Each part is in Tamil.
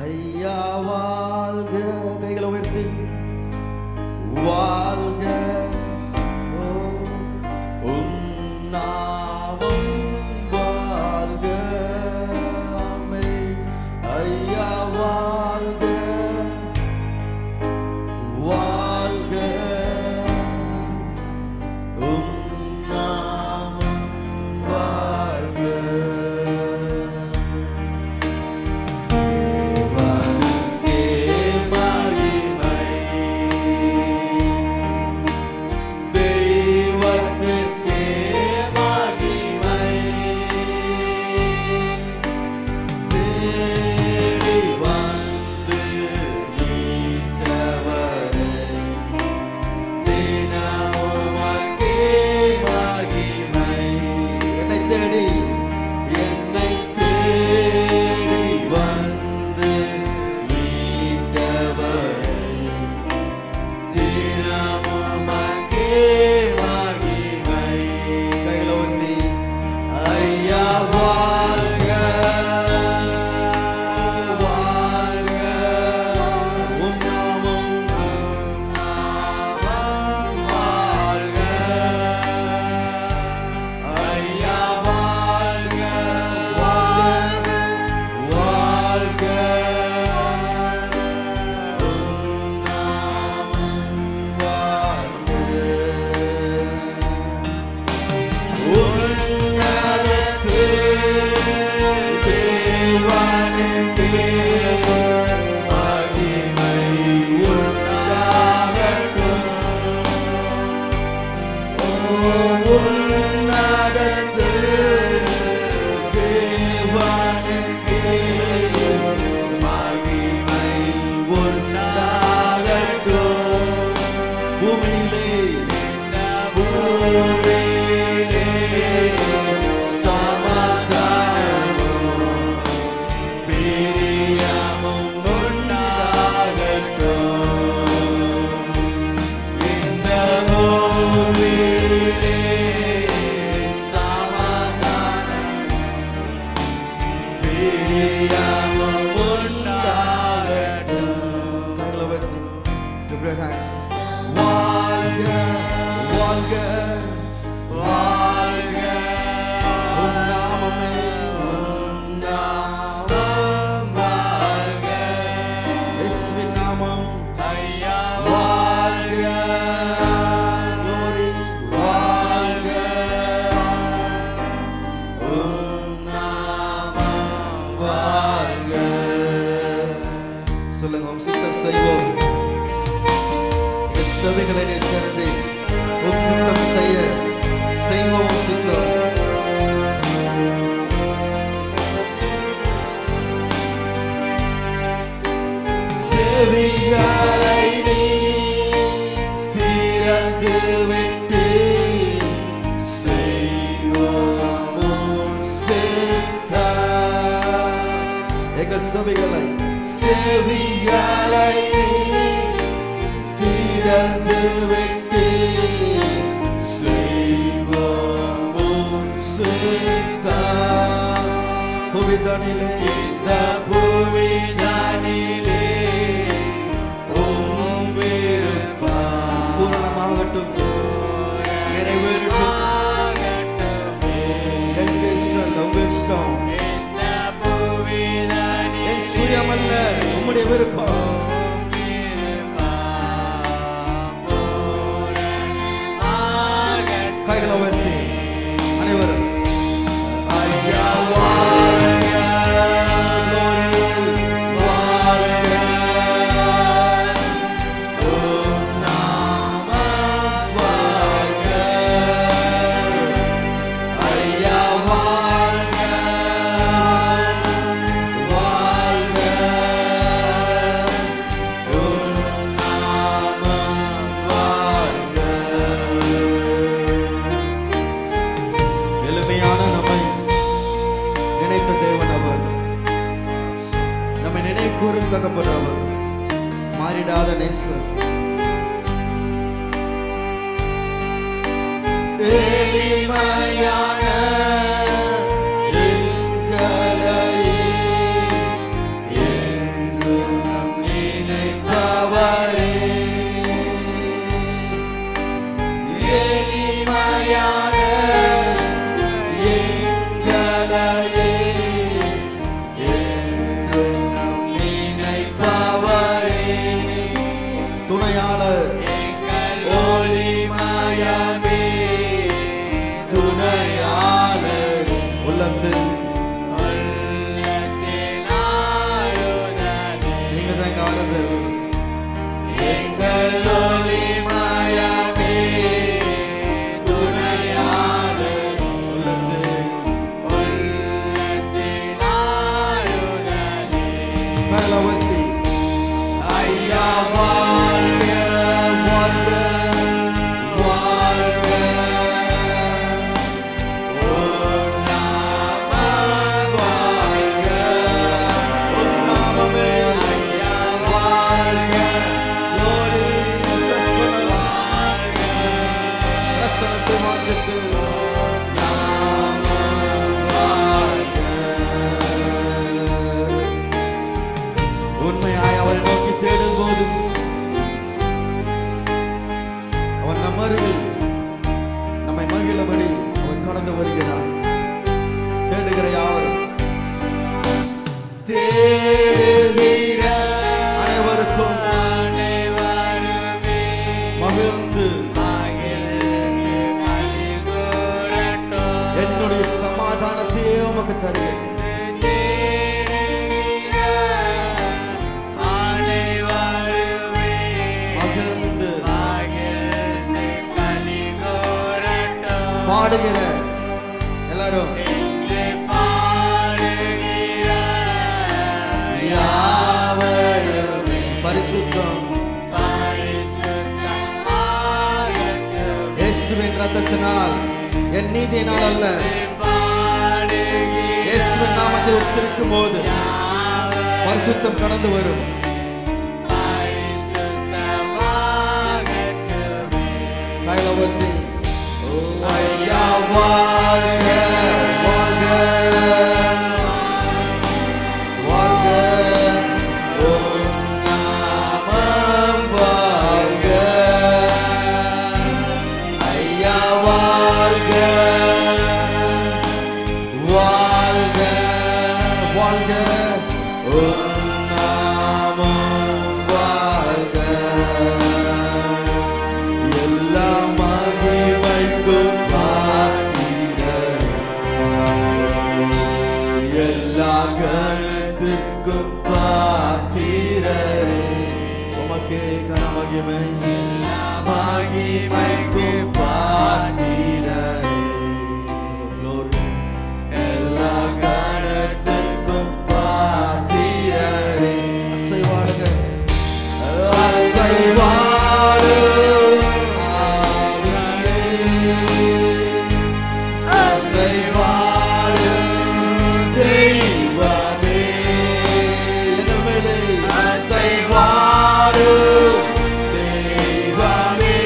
ஐயா வாழ்க. கைகளை உயர்த்தி வாழ்க. ஓ உன் நாமம் வாழ்க. ஆமென். ஐயா வாழ்க வாழ்க. உன் நாமம் வாழ்க. உம்முடைய விருப்பம். கைகளை உயர்த்தி அனைவரும் ஐயா வாழ்க வாழ்க. உம் நாமம் வாழ்க. ஐயா வாழ்க வாழ்க. உம் நாமம் வாழ்க. எளிமையான நம்மை நினைத்த தேவன் அவர், நம்மை நினைக்கூறும் தகப்பன் அவர், மாறிடாத நேசர். எளிமையான எங்களை என் யாவருமே பரிசுத்தம் இயேசுவின் ரத்தத்தினால், என் நீதியினால் அல்ல. இயேசுவின் நாமத்தை உச்சரிக்கும் போது பரிசுத்தம் கடந்து வரும். கைலவத்தி ஐயா வாழ்க வாழ்க வாழ்க, உம் நாமம் வாழ்க. ஐயா வாழ்க வாழ்க வாழ்க, உம் நாமம் வாழ்க. எல்லா மகிமைக்கும் பாத்திரரே, எல்லா கணத்துக்கும் பாத்திரரே, உமக்கே கன மகிமை, மகிமைக்கும் பாத்திரரே. Glory. எல்லா கணத்துக்கும் பாத்திரரே. அசைவாடுங்க, அசைவாடு அசைவாடு தெய்வமே, எங்கள் மேலே அசைவாடு தெய்வமே,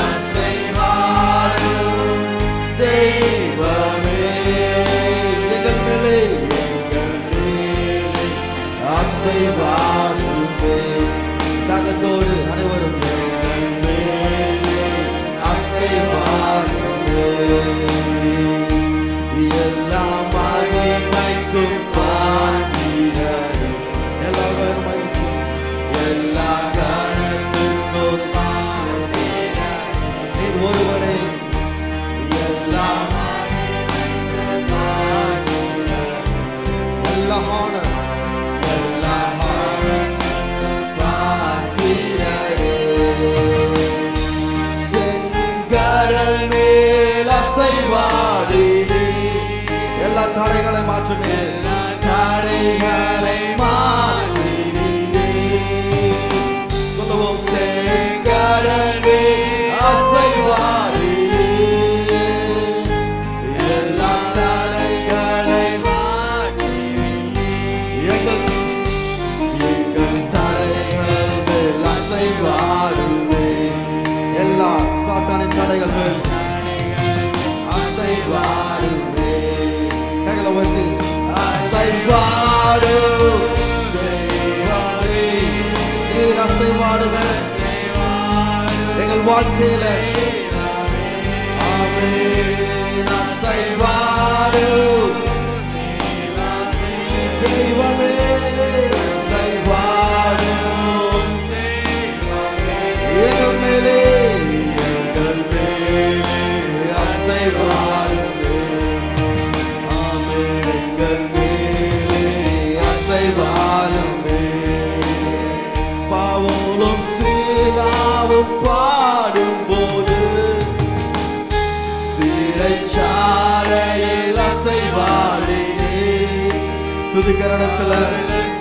அசைவாடு தெய்வமே, எங்கள் மேலே அசைவாடுமே. தாகத்தோடு அனைவரும் எங்கள் மேலே அசைவாடுமே. எல்லா மகிமைக்கும் பாத்திரரே, எல்லா மகிமைக்கும், எல்லா கணத்துக்கும் பாத்திரரே, நீர் ஒருவரே. எல்லா எல்லா honor, எல்லா honor பாத்திரரே. செங்கடல் மேல் அசைவாடினே, எல்லா தடைகளை மாற்றுமே, தடைகளை மாற்றினீரே. சொல்லுவோம், செங்கடல் மேல் அசைவாடினே, எல்லா தடைகளை எங்கள் தடைகள் மேல் அசைவாடுமே. எல்லா சாத்தானின் தடைகள் மேல் அசைவாடுமே. கைகளை உயர்த்தி அசைவாடு தெய்வமே, நீர் அசைவாடுங்க எங்கள் வாழ்க்கையில. ஆமென். அசைவாடு தெய்வமே, அசைவாடு எங்கள் மேலே, எங்கள் மேலே அசைவாடுமே. ஆமென். எங்கள் மேலே அசைவாடுமே. பவுலும் சீலாவும் பாடும்போது சிறைச்சாலையில் அசைவாடினே. துதிகரணத்துல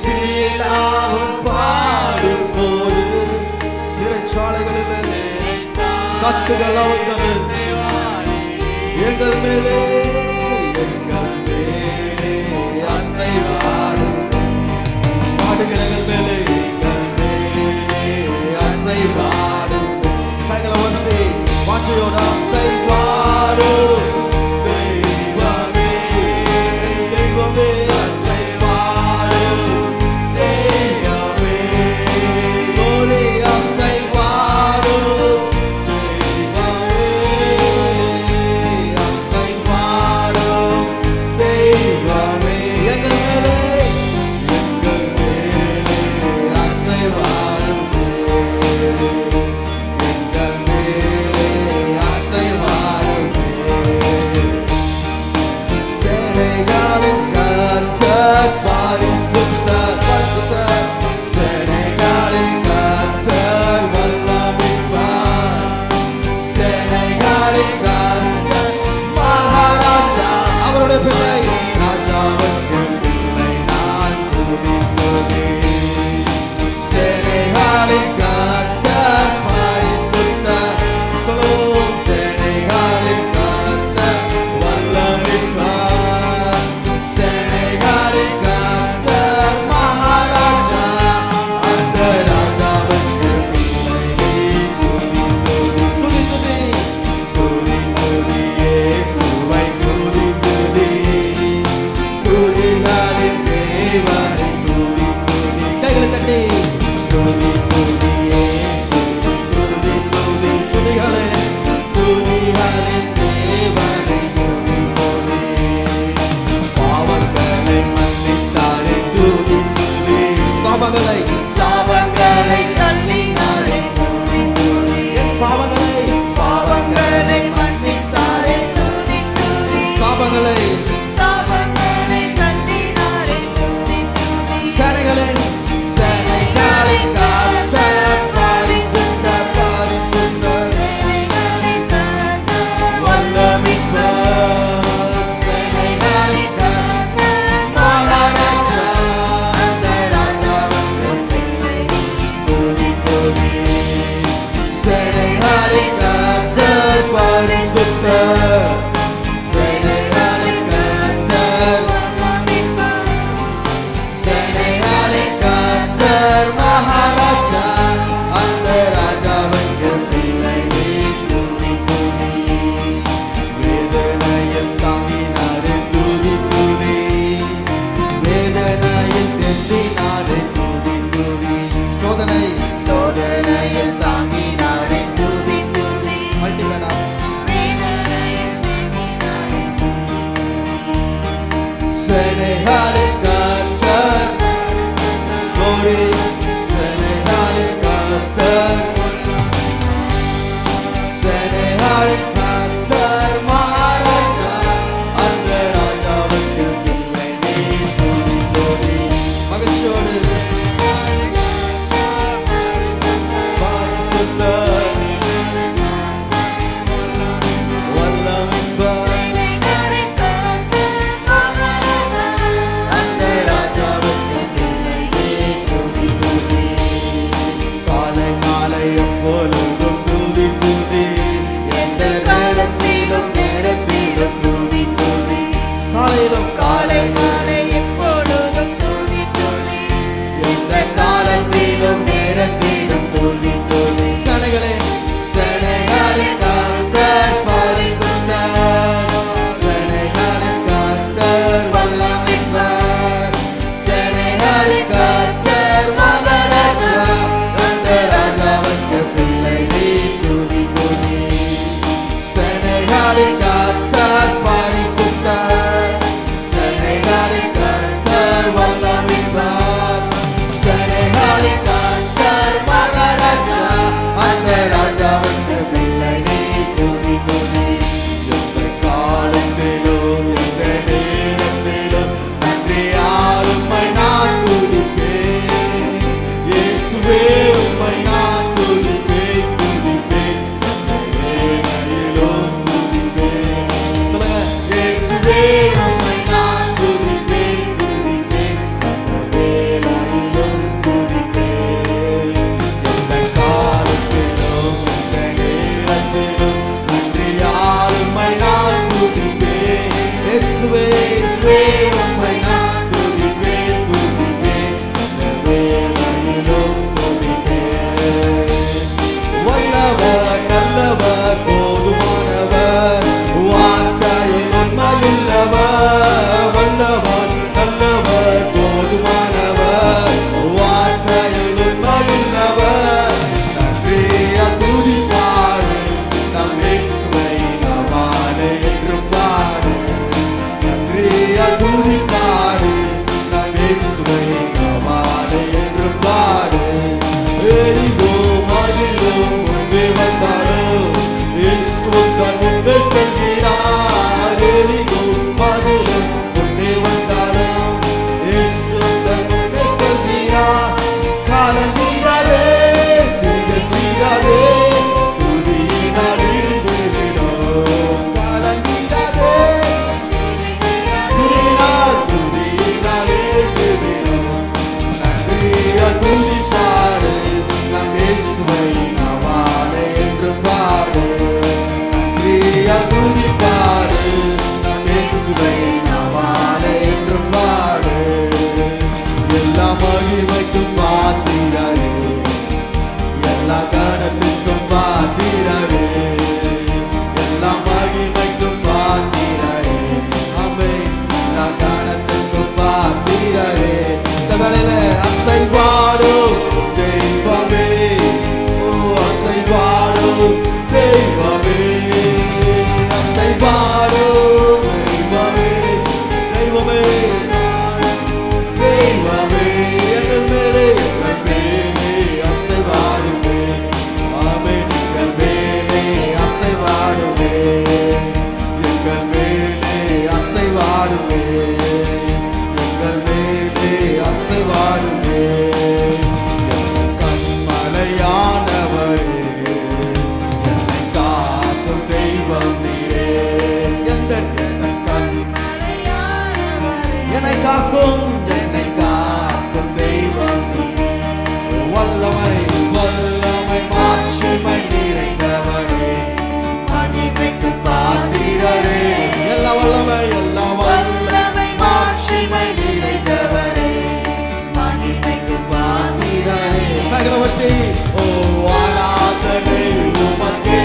சீலாவும் பாடும்போது சிறைச்சாலைகளில் கட்டுகள் அவுந்தது. எங்கள் மேலே, எங்கள் மேலே அசைவாடும் பாடுகிறங்கள் மேலே, எங்கள் மேலே அசைவாடும். கைகளை வந்து வாஞ்சையோட அசைவாடும் தெய்வமே, தெய்வமே அசைவாடும் தெய்வமே, ஒளி அசைவாடும் தெய்வமே, அசைவாடும் பாவங்களை சாபங்களை தள்ளினாரே துதி துதி என் பாவங்களை பாவங்களை மன்னித்தாரே துதி துதி சாபங்களை சாபங்களை தள்ளினாரே துதி துதி சேனைகளின் சேனைகளின் கர்த்தர் பரிசுத்தர் பரிசுத்தர் சேனைகளின் கர்த்தர் வல்லமிக்கவர் சேனைகளின் கர்த்தர் மகாராஜா ராஜாவின் அசைவாடுமே. கண்மலையானவரே, என்னை காக்கும் தெய்வம் நீரே. என்னை காக்கும் தெய்வம் நீரே. வல்லமை வல்லமை மாட்சிமை நிறைந்தவரே, மகிமைக்கு பாத்திரரே. எல்லா வல்லமை எல்லா வல்லமை மாட்சிமை நிறைந்தவரே, மகிமைக்கு பாத்திரரே. நகரவட்டி ஓ ஆராதனை உமக்கே.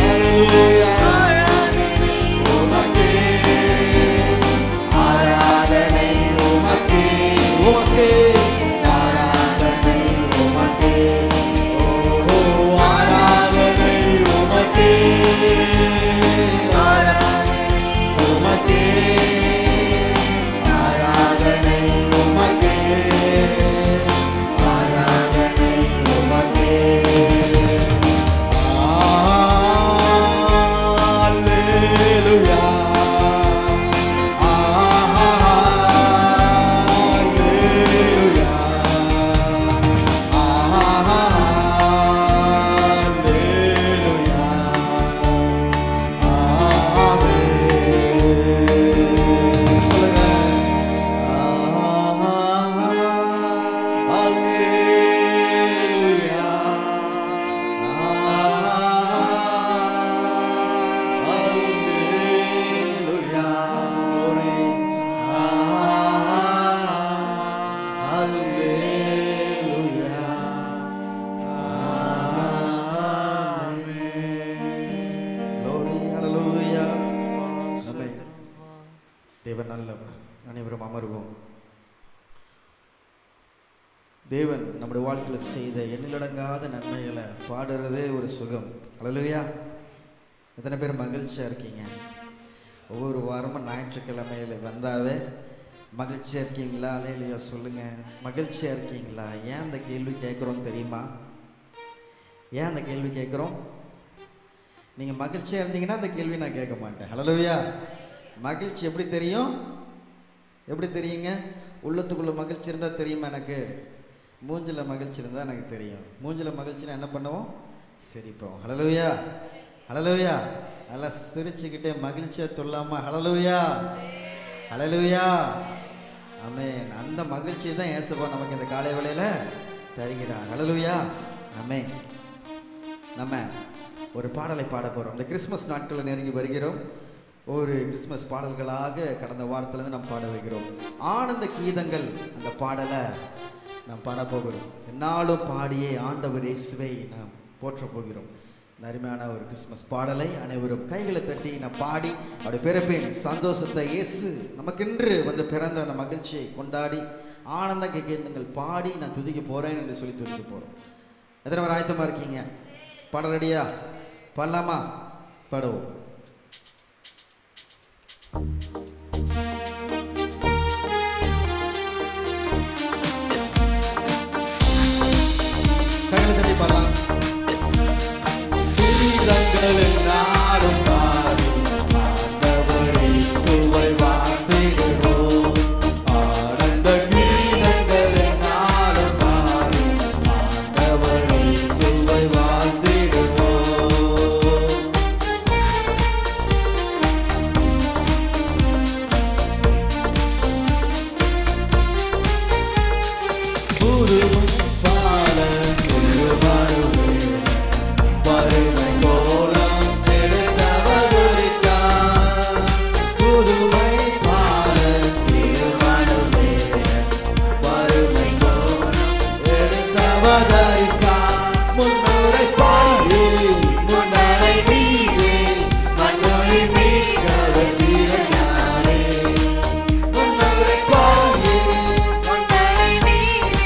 அல்லேலூயா. உமக்கே ஆராதனை உமக்கே. உமக்கே ஆராதனை உமக்கே. ஓ ஆராதனை உமக்கே. உமக்கே ஆராதனை உமக்கே. ஆராதனை உமக்கே. அல்லேலூயா. அல்லேலூயா. அல்லேலூயா. ஆமென். சொல்லுங்க. அல்லேலூயா. அல்லேலூயா. glory. அல்லேலூயா. glory. hallelujah. ஆமென். தேவன் நல்லவர். அனைவரும் அமர்வோம். தேவன் நம்முடைய வாழ்க்கையில் செய்த எண்ணிலடங்காத நன்மைகளை பாடுறதே ஒரு சுகம். ஹல்லேலூயா. எத்தனை பேர் மகிழ்ச்சியாக இருக்கீங்க? ஒவ்வொரு வாரமும் ஞாயிற்றுக்கிழமையில் வந்தாவே மகிழ்ச்சியாக இருக்கீங்களா? அல்லேலூயா சொல்லுங்கள். மகிழ்ச்சியாக இருக்கீங்களா? ஏன் அந்த கேள்வி கேட்குறோம் தெரியுமா? ஏன் அந்த கேள்வி கேட்குறோம்? நீங்கள் மகிழ்ச்சியாக இருந்தீங்கன்னா அந்த கேள்வி நான் கேட்க மாட்டேன். ஹல்லேலூயா. மகிழ்ச்சி எப்படி தெரியும்? எப்படி தெரியுங்க? உள்ளத்துக்குள்ளே மகிழ்ச்சி இருந்தால் தெரியுமா? எனக்கு மூஞ்சில் மகிழ்ச்சி இருந்தால் எனக்கு தெரியும். மூஞ்சில் மகிழ்ச்சினா என்ன பண்ணுவோம்? சிரிப்போம். ஹல்லேலூயா. ஹல்லேலூயா. நல்லா சிரிச்சுக்கிட்டே மகிழ்ச்சியாக சொல்லாமா? ஹல்லேலூயா. ஹல்லேலூயா. ஆமென். அந்த மகிழ்ச்சி தான் இயேசுவா நமக்கு இந்த காலை வேளையில் தருகிறார். ஹல்லேலூயா. ஆமென். நம்ம ஒரு பாடலை பாட போகிறோம். இந்த கிறிஸ்மஸ் நாட்களில் நெருங்கி வருகிறோம். ஒரு கிறிஸ்மஸ் பாடல்களாக கடந்த வாரத்திலேருந்து நாம் பாட வைக்கிறோம். ஆனந்த கீதங்கள் அந்த பாடலை நாம் பாட போகிறோம். என்னாலும் பாடியே ஆண்டவர் இயேசுவை நாம் போற்ற போகிறோம். இந்த அருமையான ஒரு கிறிஸ்மஸ் பாடலை அனைவரும் கைகளை தட்டி நான் பாடி அவருடைய பிறப்பின் சந்தோஷத்தை, இயேசு நமக்கென்று வந்து பிறந்த அந்த மகிழ்ச்சியை கொண்டாடி ஆனந்த கீதங்கள் பாடி நான் துதிக்க போகிறேன் என்று சொல்லி துதிக்க போகிறோம். எத்தனை பேர் ஆயத்தமாக இருக்கீங்க? பாட ரெடியா? பாடலாமா? பாடுவோம். கைகளை தட்டி பாடலாம். கீதங்களில் நாடும் பாடி ஆண்டவரை சுவை வாழ்த்திடுவோம். ஆனந்த கீதங்களில் நாடும் பாடி ஆண்டவரை சுவை வாழ்த்திடுவோம். புதுமை பாட திருவாருவே, பருமை கோலம் எடுத்தவதொருக்கார். புதுமை பாட திருவாருவே, பருமை கோலம் எடுத்தவதொருக்கார். முன்னுரை பாடி முன்னரை மீது மண்ணொழி மீட்கவர் வீரனாரே. முன்னுரை பாடி முன்னரை மீது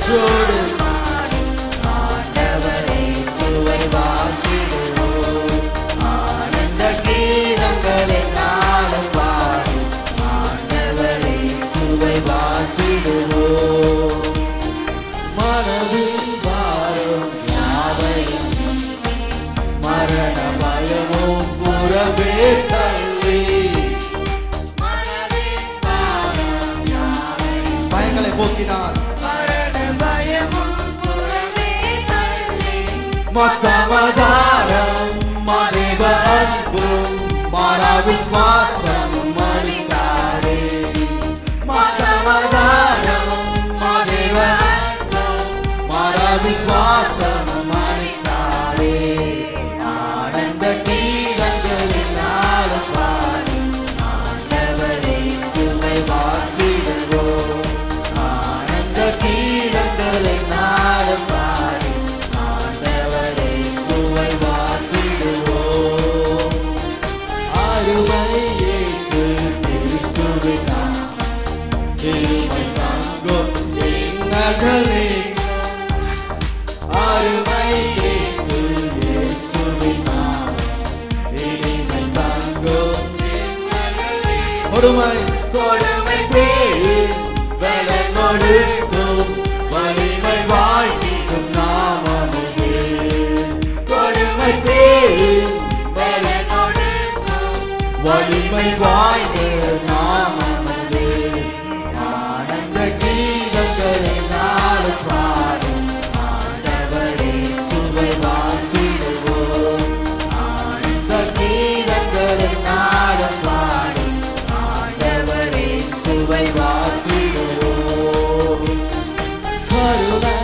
மகிழ்ச்சியோடு ஆண்டவரை சுவை வாழ்த்திடுவோம். ஆனந்த கீதங்களின் நாளும் பாடி ஆண்டவரை சுவை வாழ்த்திடுவோம். மனதில் வாழும் யாவையும் மரண பயமும் புறவே தள்ளி பயங்களை போக்கினார். சமாதானம் மறைவ அன்பும் மாறா விசுவாசமும் அளித்தாரே. சமாதானம் மறைவ அன்பும் மாறா விசுவாசமும் அளித்தாரே. ஆனந்த கீதங்களின் நாளும் பாடி ஆண்டவரை சுவை வாழ்த்திடுவோம். ஆனந்த கீதங்களின் நாளும் பாடி ஆண்டவரை சுவை வாழ்த்திடுவோம். அருமை இயேசு கிறிஸ்துவின் நாமம் இனிமை தங்கும் எண்ணங்களே. அருமை இயேசு இயேசுவின் நாமம் இனிமை தங்கும் கொடுமை கொடுமை பேர் பலன் கொடுக்கும் வலிமை வாழ்த்திடும் நாமமே. கொடுமை பேர் பலன் கொடுக்கும் வலிமை வாய்ந்த நாமமே. ஆனந்த கீதங்களை நாளும் பாடி ஆண்டவரை சுவை வாழ்த்திடுவோம். ஆனந்த கீதங்களை நாளும் பாடி ஆண்டவரை சுவை வாழ்த்திடுவோம். கருணை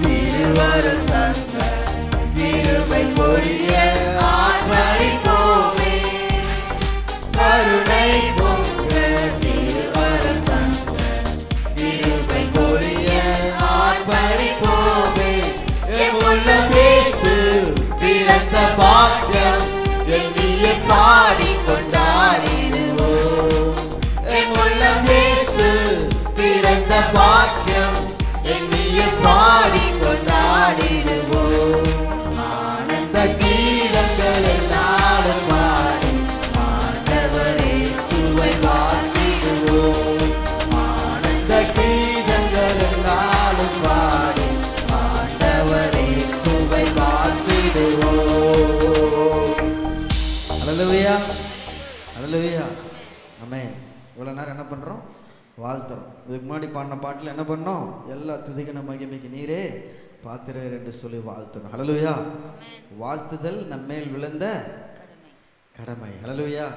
திருவருள் தந்த கிருபை பொழிய ஆர்ப்பரிப்போமே. கருணை பொங்க திருவருள் தந்த கிருபை பொழிய ஆர்ப்பரிப்போமே. எம்முள்ளம் இயேசு பிறந்த பாக்கியம் எண்ணிய பாடி கொண்டாடிடுவோம். எம்முள்ளம் இயேசு பிறந்த பாக்கியம் எண்ணிய பாடி கொண்டாடிடுவோம். ஆனந்த கீதங்களை நாளும் பாடி ஆண்டவரை சுவை வாழ்த்திடுவோம். ஆனந்த கீதங்களை நாளும் பாடி ஆண்டவரை சுவை வாழ்த்திடுவோம். அல்லேலூயா அல்லேலூயா ஆமென். இவ்வளோ நேரம் என்ன பண்ணுறோம்? வாழ்த்துறோம். இதுக்கு முன்னாடி பாடின பாட்டில் என்ன பண்ணோம்? எல்லா துதிகன மகிமைக்கு நீரே பாத்திரர் என்று சொல்லி வாழ்த்தணும். அல்லேலூயா. வாழ்த்துதல் நம்மேல் விழுந்த கடமை. அல்லேலூயா.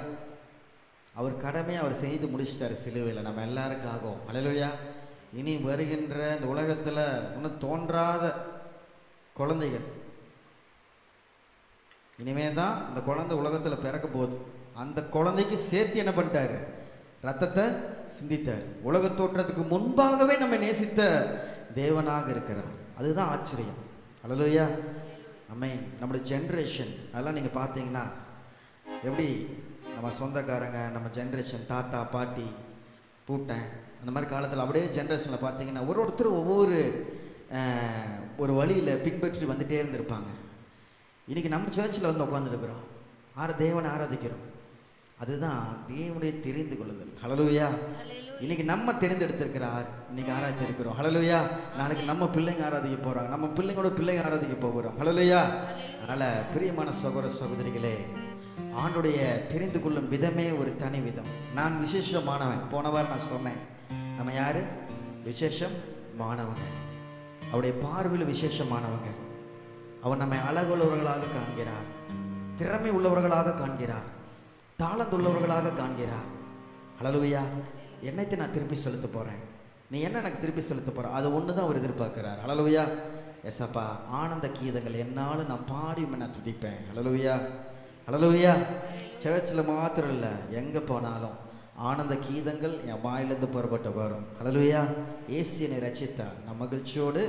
அவர் கடமையை அவர் செய்து முடிச்சிட்டாரு சிலுவையில் நம்ம எல்லாருக்காகவும். அல்லேலூயா. இனி வருகின்ற இந்த உலகத்தில் இன்னும் தோன்றாத குழந்தைகள் இனிமே தான் அந்த குழந்தை உலகத்தில் பிறக்க போகுது. அந்த குழந்தைக்கு சேர்த்து என்ன பண்ணிட்டாரு? ரத்தத்தை சிந்தித்தார். உலக தோற்றத்துக்கு முன்பாகவே நம்ம நேசித்த தேவனாக இருக்கிறார். அதுதான் ஆச்சரியம். அல்லேலூயா ஆமென். நம்முடைய ஜென்ரேஷன் அதெல்லாம் நீங்கள் பார்த்தீங்கன்னா எப்படி நம்ம சொந்தக்காரங்க நம்ம ஜென்ரேஷன் தாத்தா பாட்டி பூட்டன் அந்த மாதிரி காலத்தில் அப்படியே ஜென்ரேஷனில் பார்த்தீங்கன்னா ஒருத்தர் ஒவ்வொரு ஒரு வழியில் பின்பற்றி வந்துகிட்டே இருந்திருப்பாங்க. இன்றைக்கி நம்ம சர்ச்சில் வந்து உட்காந்துருக்குறோம். தேவனை ஆராதிக்கிறோம். அதுதான் தேவனுடைய தெரிந்து கொள்ளுதல். ஹல்லேலூயா. இன்னைக்கு நம்ம தெரிந்தெடுத்திருக்கிறார். இன்னைக்கு ஆராய்ச்சிருக்கிறோம். ஹல்லேலூயா. நாளைக்கு நம்ம பிள்ளைங்க ஆராதிக்க போகிறாங்க. நம்ம பிள்ளைங்களோட பிள்ளைங்க ஆராதிக்க போகிறோம். ஹல்லேலூயா. அதனால் பிரியமான சகோதர சகோதரிகளே, ஆண்டுடைய தெரிந்து கொள்ளும் விதமே ஒரு தனி விதம். நான் விசேஷமானவன். போன வாரம் நான் சொன்னேன், நம்ம யார்? விசேஷமானவங்க. அவருடைய பார்வையில் விசேஷமானவங்க. அவர் நம்மை அழகுள்ளவர்களாக காண்கிறார், திறமை உள்ளவர்களாக காண்கிறார், தாளந்துள்ளவர்களாக காண்கிறார். ஹல்லேலூயா. என்னத்தை நான் திருப்பி செலுத்த போகிறேன், நீ என்ன எனக்கு திருப்பி செலுத்த போகிற, அது ஒன்று தான் அவர் எதிர்பார்க்கிறார். ஹல்லேலூயா. எஸ்அப்பா, ஆனந்த கீதங்கள் என்னாலும் நான் பாடி நான் துதிப்பேன். ஹல்லேலூயா. ஹல்லேலூயா. சர்ச்சில் மாத்திரம் இல்லை, எங்கே போனாலும் ஆனந்த கீதங்கள் என் வாயிலிருந்து புறப்பட்டு வரும். ஹல்லேலூயா. இயேசு என்னை ரட்சித்தார், நான் மகிழ்ச்சியோடு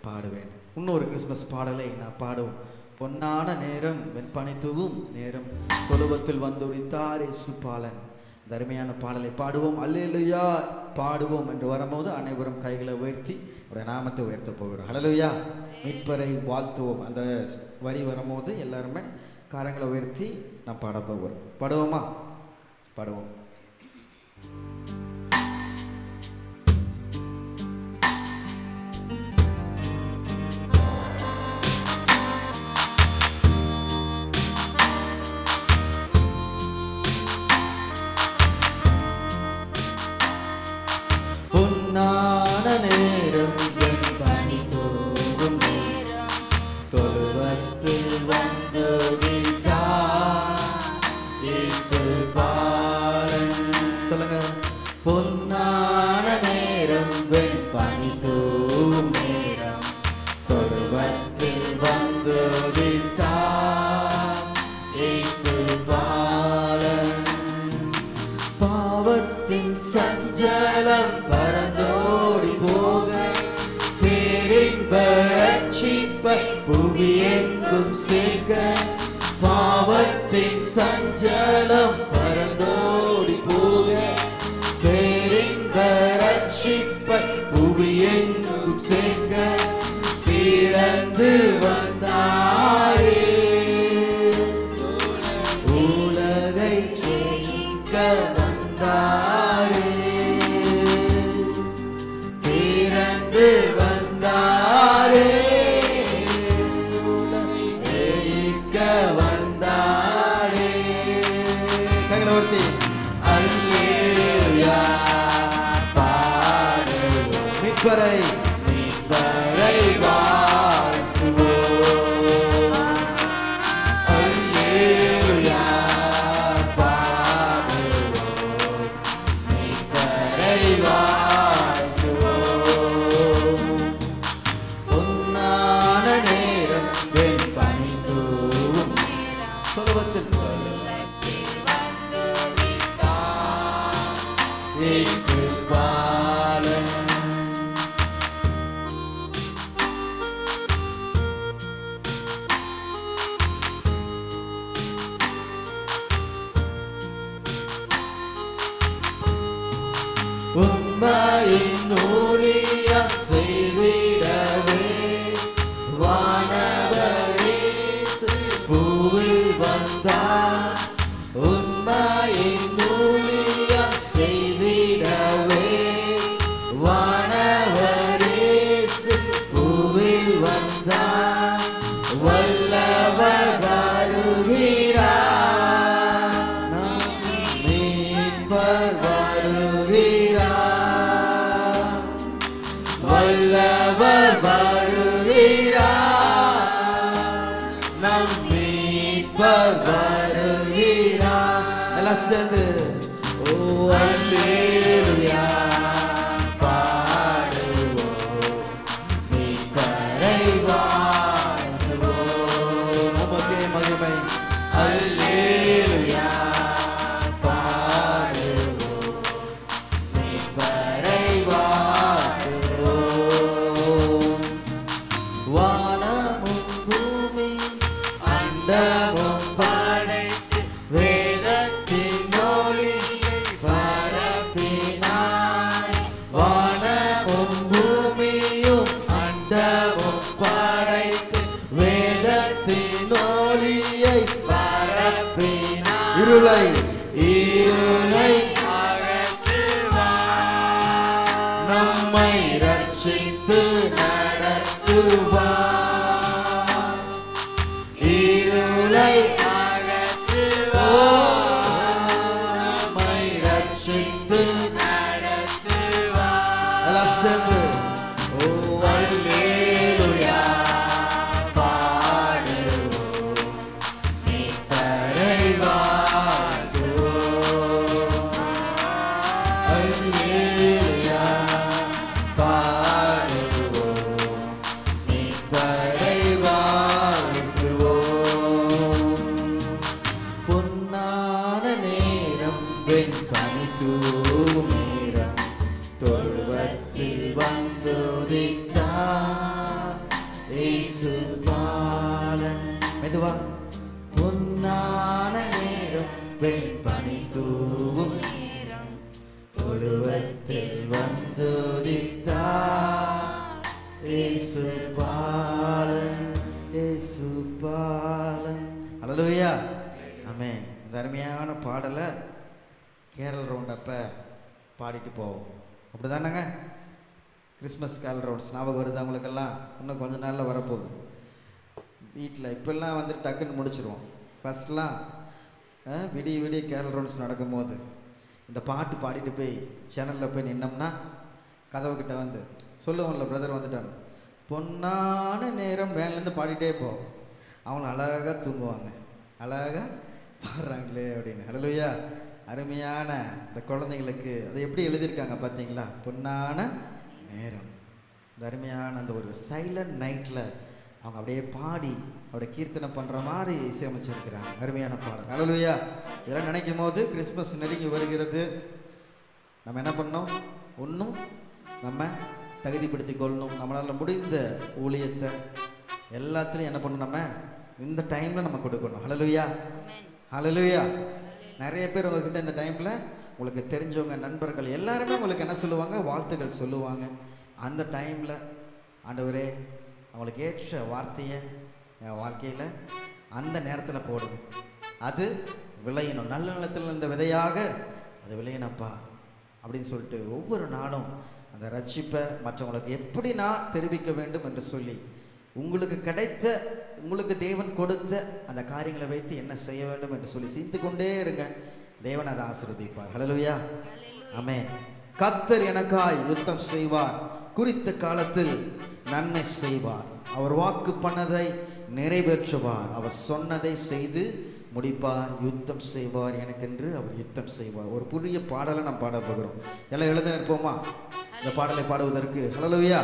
பாடுவேன். இன்னொரு கிறிஸ்மஸ் பாடலை நான் பாடுவோம். பொன்னான நேரம் வெண்பனி தூவும் நேரம் தொழுவத்தில் வந்து உரித்தார் இயேசு பாலன். தருமையான பாடலை பாடுவோம். அல்லேலூயா. பாடுவோம் என்று வரும்போது அனைவரும் கைகளை உயர்த்தி அவருடைய நாமத்தை உயர்த்த போகிறோம். ஹல்லேலூயா. மீட்பரை வாழ்த்துவோம். அந்த வரி வரும்போது எல்லாருமே கரங்களை உயர்த்தி நான் பாட போகிறோம். பாடுவோமா? பாடுவோம். பொன்னான நேரம் என் பணி தூவும் நேரம் தொழுவத்தில் வந்துவிட்டார் இயேசு பாலன். சொல்லுங்க. பொன்னான நேரம் என் பணி தூவும் நேரம் தொழுவத்தில் வந்துவிட்டார் இயேசு பாலன். பாவத்தின் சஞ்சலம் பறந்தோடி போக பேரின்ப ரட்சிப்பை புவி எங்கும் சேர்க்க. பாவத்தின் சஞ்சலம் பறந்தோடி போக பேரின்ப ரட்சிப்பை புவி எங்கும் சேர்க்க பிறந்து வந்தாரே உலகை ஜெயிக்க வந்தாரே பிறந்து வந்தாரே உலகை ஜெயிக்க வந்தாரே. கைகளை உயர்த்தி அல்லேலூயா பாடுவோம். மீட்பரை வாழ்த்துவோம். அல்லேலூயா பாடுவோம். மீட்பரை வாழ்த்துவோம். பொன்னான நேரம் என் பணி தூவும் தொழுவத்தில் இயேசு பாலன். உம்மையின் ஊழியம் செய்திடவே வானவர் இயேசு பூவில் வந்தார். உம்மையின் ஊழியம் செய்திடவே வானவர் இயேசு பூவில் வந்தார். வல்லவர் வருகிறார். நம் மீட்பர் வருகிறார். வல்லவர் வருகிறார். நம் மீட்பர் வருகிறார். எல்லாம் சேர்ந்து ஓ அல்லேலூயா பாடுவோம். மீட்பரை வாழ்த்துவோம். உமக்கே மகிமை. அல்லேலூயா பாடுவோம். மீட்பரை வாழ்த்துவோம். வானமும் பூமி அண்டமும் படைத்து வேதத்தின் ஒளியை பரப்பினாய். வானமும் பூமியும் அண்டமும் படைத்து வேதத்தின் ஒளியை பரப்பினாய். இருளை அகற்றுவார். நம்மை ரட்சித்து நடத்துவார். இருளை அகற்றுவார். நம்மை ரட்சித்து நடத்துவார். எல்லாம் சேர்ந்து ஓ அல்லேலூயா பாடுவோம். மீட்பரை வாழ்த்துவோம். அல்லேலூயா பாடுவோம். பாடலை கேரல் ரவுண்ட் அப்போ பாடிட்டு போவோம். அப்படி தானேங்க? கிறிஸ்மஸ் கேரல் ரவுண்ட்ஸ் ஞாபகம் வருது அவங்களுக்கெல்லாம்? இன்னும் கொஞ்ச நாளில் வரப்போகுது. வீட்டில் இப்போல்லாம் வந்து டக்குன்னு முடிச்சிருவோம். ஃபஸ்ட்லாம் விடிய விடிய கேரல் ரவுண்ட்ஸ் நடக்கும்போது இந்த பாட்டு பாடிட்டு போய் சேனலில் போய் நின்னோம்னா கதவுக்கிட்ட வந்து சொல்லுவோம்ல, பிரதர் வந்துட்டாங்க, பொன்னான நேரம் வேன்லேருந்து பாடிட்டே போவோம். அவங்களும் அழகாக தூங்குவாங்க, அழகாக பாடுறாங்களே அப்படின்னு. ஹல்லேலூயா. அருமையான இந்த குழந்தைங்களுக்கு அதை எப்படி எழுதியிருக்காங்க பார்த்தீங்களா? பொன்னான நேரம். இந்த அருமையான அந்த ஒரு சைலண்ட் நைட்டில் அவங்க அப்படியே பாடி அப்படியே கீர்த்தனை பண்ணுற மாதிரி இசையமைச்சிருக்கிறாங்க. அருமையான பாடல். ஹல்லேலூயா. இதெல்லாம் நினைக்கும் போது கிறிஸ்மஸ் நெருங்கி வருகிறது. நம்ம என்ன பண்ணோம்? ஒன்றும் நம்ம தகுதிப்படுத்தி கொள்ளணும். நம்மளால் முடிந்த ஊழியத்தை எல்லாத்துலேயும் என்ன பண்ணணும்? நம்ம இந்த டைமில் நம்ம கொடுக்கணும். ஹல்லேலூயா, ஹல்லேலூயா. நிறைய பேர் உங்ககிட்ட இந்த டைமில் உங்களுக்கு தெரிஞ்சவங்க நண்பர்கள் எல்லாருமே உங்களுக்கு என்ன சொல்லுவாங்க? வாழ்த்துக்கள் சொல்லுவாங்க. அந்த டைமில் ஆண்டவரே அவங்களுக்கு ஏற்ற வார்த்தையை என் வாழ்க்கையில் அந்த நேரத்தில் போடுது. அது விளையணும். நல்ல நிலத்தில் இந்த விதையாக அது விளையணப்பா அப்படின்னு சொல்லிட்டு ஒவ்வொரு நாளும் அந்த ரட்சிப்பை மற்றவங்களுக்கு எப்படி நான் தெரிவிக்க வேண்டும் என்று சொல்லி உங்களுக்கு கிடைத்த, உங்களுக்கு தேவன் கொடுத்த அந்த காரியங்களை வைத்து என்ன செய்ய வேண்டும் என்று சொல்லி சிந்தித்து கொண்டே இருங்க. தேவன் அதை ஆசீர்வதிப்பார். ஹல்லேலூயா, ஆமென். கர்த்தர் எனக்காய் யுத்தம் செய்வார், குறித்த காலத்தில் நன்மை செய்வார். அவர் வாக்கு பண்ணதை நிறைவேற்றுவார், அவர் சொன்னதை செய்து முடிப்பார். யுத்தம் செய்வார் எனக்கென்று அவர் யுத்தம் செய்வார். ஒரு புதிய பாடலை நாம் பாட போகிறோம். எல்லாம் எழுத நிற்போமா இந்த பாடலை பாடுவதற்கு? ஹல்லேலூயா,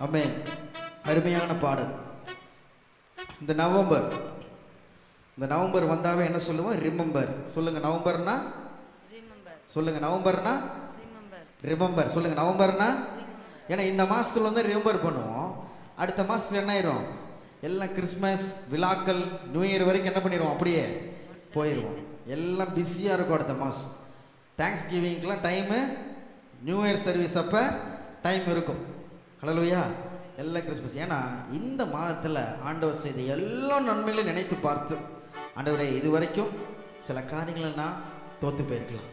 ஆமென். அருமையான பாடல். இந்த நவம்பர் வந்தாவே என்ன சொல்லுவோம்? ரிமெம்பர். சொல்லுங்க, நவம்பர்னா சொல்லுங்க, நவம்பர்னா ரிமெம்பர். சொல்லுங்க, நவம்பர்னா. ஏன்னா இந்த மாசத்துல வந்து ரிமெம்பர் பண்ணுவோம். அடுத்த மாசத்துல என்ன ஆயிரும்? எல்லாம் கிறிஸ்மஸ் விழாக்கள் நியூ இயர் வரைக்கும் என்ன பண்ணிடுவோம்? அப்படியே போயிடுவோம். எல்லாம் பிஸியாக இருக்கும். அடுத்த மாதம் தேங்க்ஸ் கிவிங்க்கெலாம் டைமு, நியூ இயர் சர்வீஸ் அப்போ டைம் இருக்கும். ஹல்லேலூயா. எல்லாம் கிறிஸ்மஸ். ஏன்னா இந்த மாதத்தில் ஆண்டவர் செய்த எல்லா நன்மைகளையும் நினைத்து பார்த்து, ஆண்டவரே இது வரைக்கும் சில காரியங்களை நான் தோற்று போயிருக்கலாம்,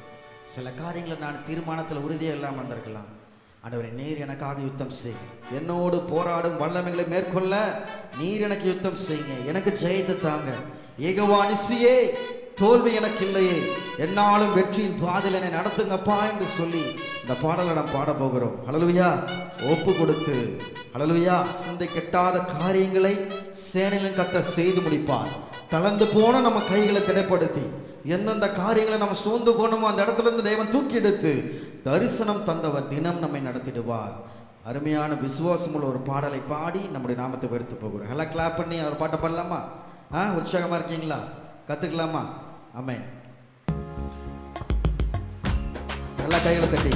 சில காரியங்களை நான் தீர்மானத்தில் உறுதியாக இல்லாமல் வந்திருக்கலாம். ஆண்டவரே நீர் எனக்காக யுத்தம் செய், என்னோடு போராடும் வல்லமைகளை மேற்கொள்ள நீர் எனக்கு யுத்தம் செய்யுங்க, எனக்கு ஜெயத்தை தாங்க. யெகோவா நிசியே, தோல்வி எனக்கு இல்லையே, என்னாலும் வெற்றியின் பாதையில் என்னை நடத்துங்கப்பா என்று சொல்லி இந்த பாடலை நாம் பாட போகிறோம். ஹல்லேலூயா. ஒப்பு கொடுத்து ஹல்லேலூயா. சிந்தை கெட்டாத காரியங்களை சேனையிலும் கர்த்தர் செய்து முடிப்பார். தளர்ந்து போன நம்ம கைகளை திடப்படுத்தி எந்தெந்த காரியங்களை நம்ம சோர்ந்து போனோமோ அந்த இடத்துல இருந்து தேவன் தூக்கி எடுத்து தரிசனம் தந்தவர் தினம் நம்மை நடத்திடுவார். அருமையான விசுவாசமுள்ள ஒரு பாடலை பாடி நம்முடைய நாமத்தை வெறுத்து போகிறோம். எல்லாம் கிளாப் பண்ணி அவர் பாட்டை பாடலாமா? உற்சாகமா இருக்கீங்களா? கத்துக்கலாமா? ஆமென். எல்லா கைகளை தட்டி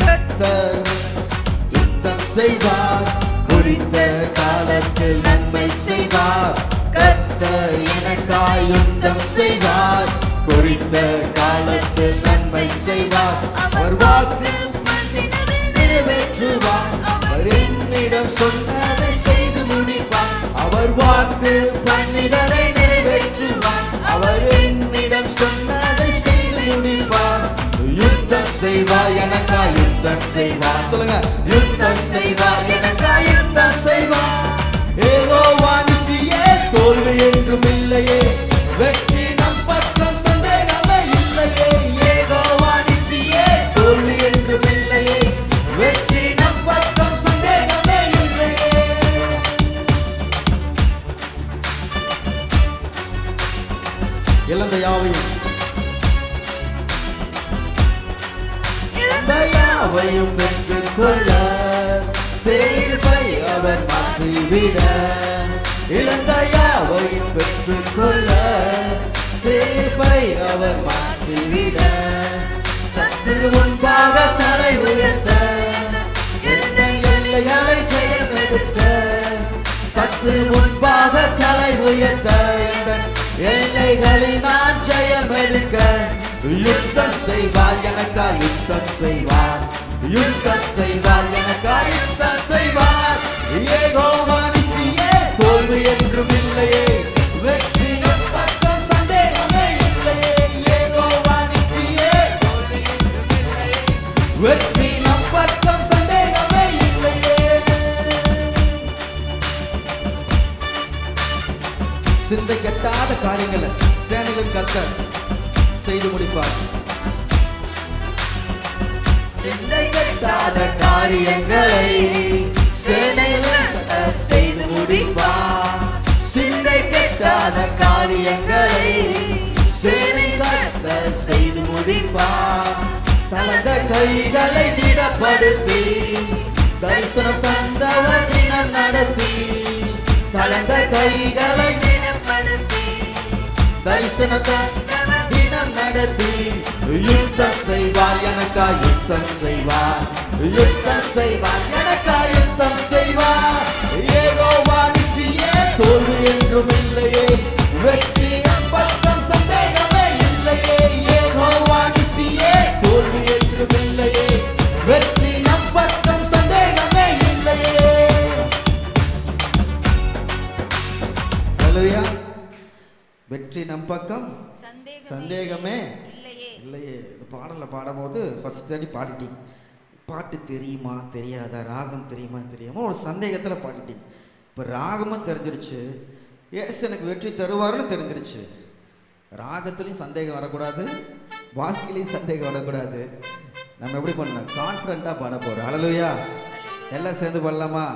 கர்த்தர் யுத்தம் செய்வார், குறித்த காலத்தில் நன்மை செய்வார். கர்த்தர் எனக்காய் யுத்தம் செய்வார், குறித்த காலத்தில் நன்மை செய்வார். அவர் வாக்கு நிறைவேற்றுவார், அவர் என்னிடம் சொன்னதை செய்து முடிப்பார். அவர் வாக்கு பண்ணினதை நிறைவேற்றுவார், அவர் என்னிடம் சொன்னதை செய்து முடிப்பார். யுத்தம் செய்வார் எனக்காய் யுத்தம் செய்வார். சொல்லுங்க, யுத்தம் செய்வார் எனக்காய் யுத்தம் செய்வார். யெகோவா நிசியே, தோல்வி என்றும் இல்லையே, வெற்றி நம் பக்கம் சந்தேகமே இல்லையே. யெகோவா நிசியே, தோல்வி என்றும் இல்லையே, வெற்றி நம் பக்கம் சந்தேகமே இல்லையே. இழந்த யாவையும் யாவையும் பெற்றுக் கொள்ள சேர்ப்பை அவர் மாற்றிவிட. இழந்த யாவையும் பெற்றுக் கொள்ள சேர்ப்பை அவர் மாற்றிவிட. சத்துரு முன்பாக தலை உயர்த்த, எல்லைகளை ஜெயமெடுக்க. சத்துரு முன்பாக தலை உயர்த்த, எல்லைகளில் நான் ஜெயமெடுக்க. யுத்தம் செய்வார் எனக்காய் யுத்தம் செய்வார், யுத்தம் செய்வார் எனக்காய் யுத்தம் செய்வார். யெகோவா காரியங்களை சேனைகளின் கர்த்தர் செய்து முடிப்பார். சிந்தை கெட்டாத காரியங்களை சேனைகளின் கர்த்தர் செய்து முடிப்பார். சிந்தை கெட்டாத காரியங்களை சேனைகளின் கர்த்தர் செய்து முடிப்பார். தளர்ந்த கைகளை திடப்படுத்தி தரிசனம் தந்தவர் தினம் நடத்தி. தளர்ந்த கைகளை திடப்படுத்தி தரிசனம் தந்தவர் தினம் நடத்தி. யுத்தம் செய்வார் எனக்காய் யுத்தம் செய்வார். யுத்தம் செய்வார் எனக்காய் யுத்தம் செய்வார். யெகோவா நிசியே தோல்வி என்றும் இல்லையே. வெற்றி என் பக்கம் சந்தேகமே இல்லையே. யெகோவா நிசியே தோல்வி என்றும் இல்லையே. வெற்றி நம் பக்கம் சந்தேகமே இல்லையே. ஹல்லேலூயா. வெற்றி நம் பக்கம் சந்தேகமே இல்லையே. இந்த பாடலை பாடும்போது ஃபர்ஸ்ட் அடி பாடிட்டீங்க. பாட்டு தெரியுமா தெரியாதா, ராகம் தெரியுமா தெரியாம ஒரு சந்தேகத்தில் பாடிட்டீங்க. இப்போ ராகமும் தெரிஞ்சிருச்சு, ஏசு எனக்கு வெற்றி தருவாருன்னு தெரிஞ்சிருச்சு. ராகத்துலேயும் சந்தேகம் வரக்கூடாது, வாழ்க்கையிலையும் சந்தேகம் வரக்கூடாது. நம்ம எப்படி பண்ணலாம்? கான்ஃபிடண்ட்டாக பாட போகிறோம். ஹல்லேலூயா. எல்லாம் சேர்ந்து பாடலாமா?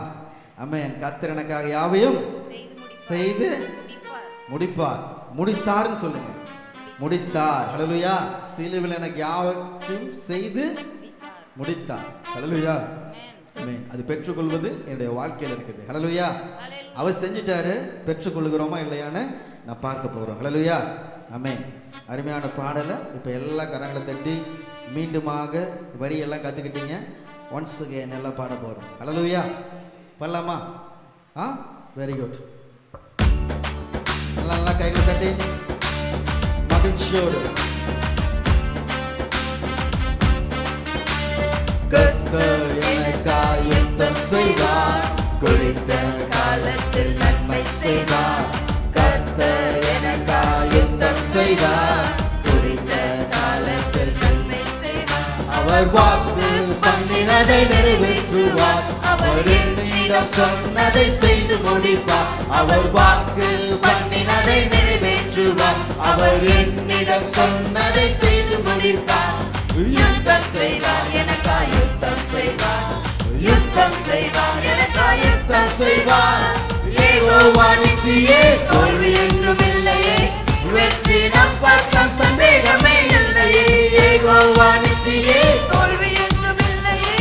ஆமென். கர்த்தர் எனக்காக யாவையும் செய்து முடிப்பார். முடித்தார்னு சொல்லுங்க. முடித்தார். ஹல்லேலூயா. சிலுவையில் எனக்கு யாவற்றையும் செய்து முடித்தார். ஹல்லேலூயா. ஆமென். அது பெற்றுக்கொள்வது என்னுடைய வாழ்க்கையில் இருக்குது. ஹல்லேலூயா. அவர் செஞ்சிட்டாரு, பெற்றுக்கொள்கிறோமா இல்லையான்னு நான் பார்க்க போகிறோம். ஹல்லேலூயா. ஆமென். அருமையான பாடலை இப்போ எல்லா கரங்களை தட்டி மீண்டுமாக வரியெல்லாம் கற்றுக்கிட்டீங்க. ஒன்ஸ் அகேன் எல்லாம் பாட போகிறோம். ஹல்லேலூயா. பண்ணலாமா? Very good. நல்லா கைகளை தட்டி மகிழ்ச்சியோடு. கர்த்தர் எனக்காய் யுத்தம் செய்வார். குறித்த காலத்தில் நன்மை செய்வார். கர்த்தர் எனக்காய் யுத்தம் செய்வார். குறித்த காலத்தில் நன்மை செய்வார். அவர் வாக்கு பண்ணினதை நிறைவேற்றுவார். அவர் என்னிடம் சொன்னதை செய்து முடிப்பார். அவர் வாக்கு பண்ணினதை நிறைவேற்றுவார். அவர் என்னிடம் சொன்னதை செய்து முடிப்பார். யுத்தம் செய்வார் எனக்காய் யுத்தம் செய்வார். யுத்தம் செய்வார் எனக்காய் யுத்தம் செய்வார். யெகோவா நிசியே தோல்வி என்றும் இல்லையே. வெற்றி நம் பக்கம் சந்தேகமே இல்லையே. யெகோவா நிசியே தோல்வி என்றும் இல்லையே.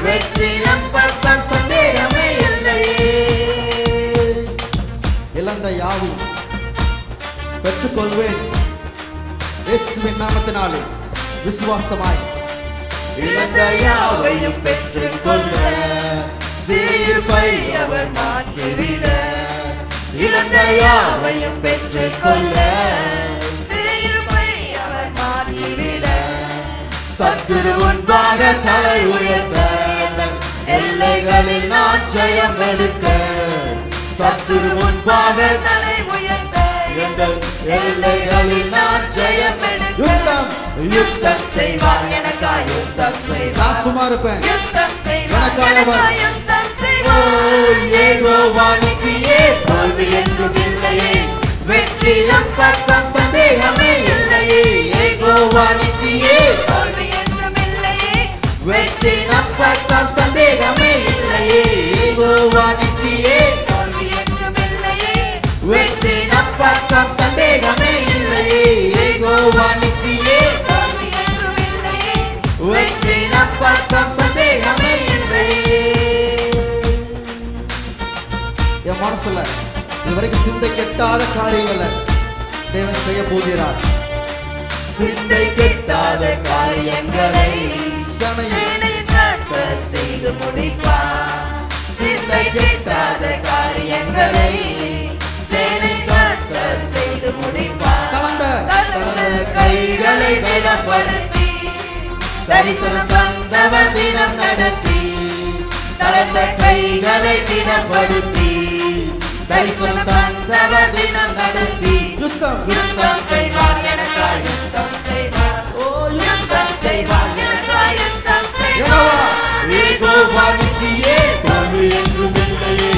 வெற்றி நம் பக்கம் சந்தேகமே இல்லையே. இழந்த யாவை பெற்றுக்கொள்வேன் இயேசுவின் நாமத்தினாலே. விசுவாசமாய் இழந்த யாவையும் பெற்றுக்கொள்ள சிறையிருப்பை அவர் மாற்றிவிட. இழந்த யாவையும் பெற்றுக்கொள்ள சிறையிருப்பை அவர் மாற்றிவிட. சத்துரு முன்பாக தலை உயர்த்த எல்லைகளில் நான் ஜெயம் எடுக்க. சத்துரு முன்பாக தலை உயர்த்த எல்லைகளில் நான் ஜெயம் எடுக்க. யுத்தம் செய்வார் எனக்காய் யுத்தம் செய்வார். நான் சும்மா இருப்பேன். யுத்தம் செய்வார் எனக்காக எனக்காய் யுத்தம் செய்வார். யெகோவா நிசியே தோல்வி என்றும் இல்லையே. வெற்றி நம் பக்கம் சந்தேகமே இல்லையே. யெகோவா நிசியே தோல்வி என்றும் இல்லையே. வெற்றி நம் பக்கம் சந்தேகமே இல்லையே. யெகோவா நிசியே தோல்வி என்றும் இல்லையே. வெற்றி நம் பக்கம் சந்தேகமே இல்லையே. யெகோவா நிசியே தோல்வி என்றும் இல்லையே. வெற்றி நம் பக்கம் சந்தேகமே இல்லையே. என் மனசுல இதுவரைக்கும் சிந்தை கெட்டாத காரியங்களை தேவன் செய்ய போகிறார். சிந்தை கெட்டாத காரியங்களை சேனையின் கர்த்தர் செய்து முடிப்பார். சிந்தை கெட்டாத காரியங்களை சேனையின் கர்த்தர் செய்து முடிப்பார். தளர்ந்த கைகளை திடப்படுத்தி தரிசனம் தந்தவர் தினம் நடத்தி. தளர்ந்த கைகளை திடப்படுத்தி தரிசனம் தந்தவர் தினம் நடத்தி. யுத்தம் செய்வார் எனக்காய் யுத்தம் செய்வார். யுத்தம் செய்வார் எனக்காய் யுத்தம் செய்வார். யெகோவா நிசியே தோல்வி என்றும் இல்லையே.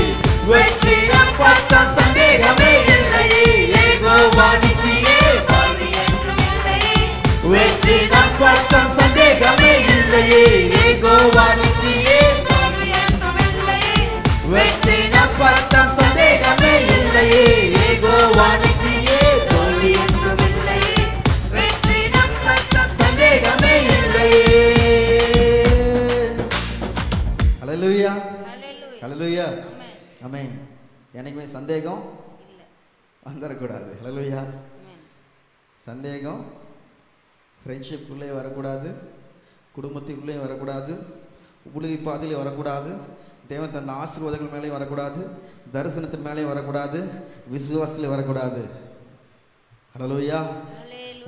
வெற்றி நம் பக்கம் சந்தேகமே இல்லையே. யெகோவா வெற்றி நம் பக்கம் சந்தேகமே இல்லையே. யெகோவா நிசியே வெற்றி நம் பக்கம் சந்தேகமே இல்லையே. யெகோவா நிசியே தோல்வி என்றும் இல்லையே. வெற்றி நம் பக்கம் சந்தேகமே இல்லையே. ஹல்லேலூயா ஹல்லேலூயா ஆமென். எனக்குமே சந்தேகம் வந்துடக்கூடாது. ஹல்லேலூயா. சந்தேகம் ஃப்ரெண்ட்ஷிப்புக்குள்ளே வரக்கூடாது, குடும்பத்துக்குள்ளே வரக்கூடாது, உலக பாதையிலே வரக்கூடாது, தேவன் தந்த ஆசீர்வாதங்கள் மேலே வரக்கூடாது, தரிசனத்தின் மேலே வரக்கூடாது, விசுவாசத்தில் வரக்கூடாது. ஹல்லேலூயா.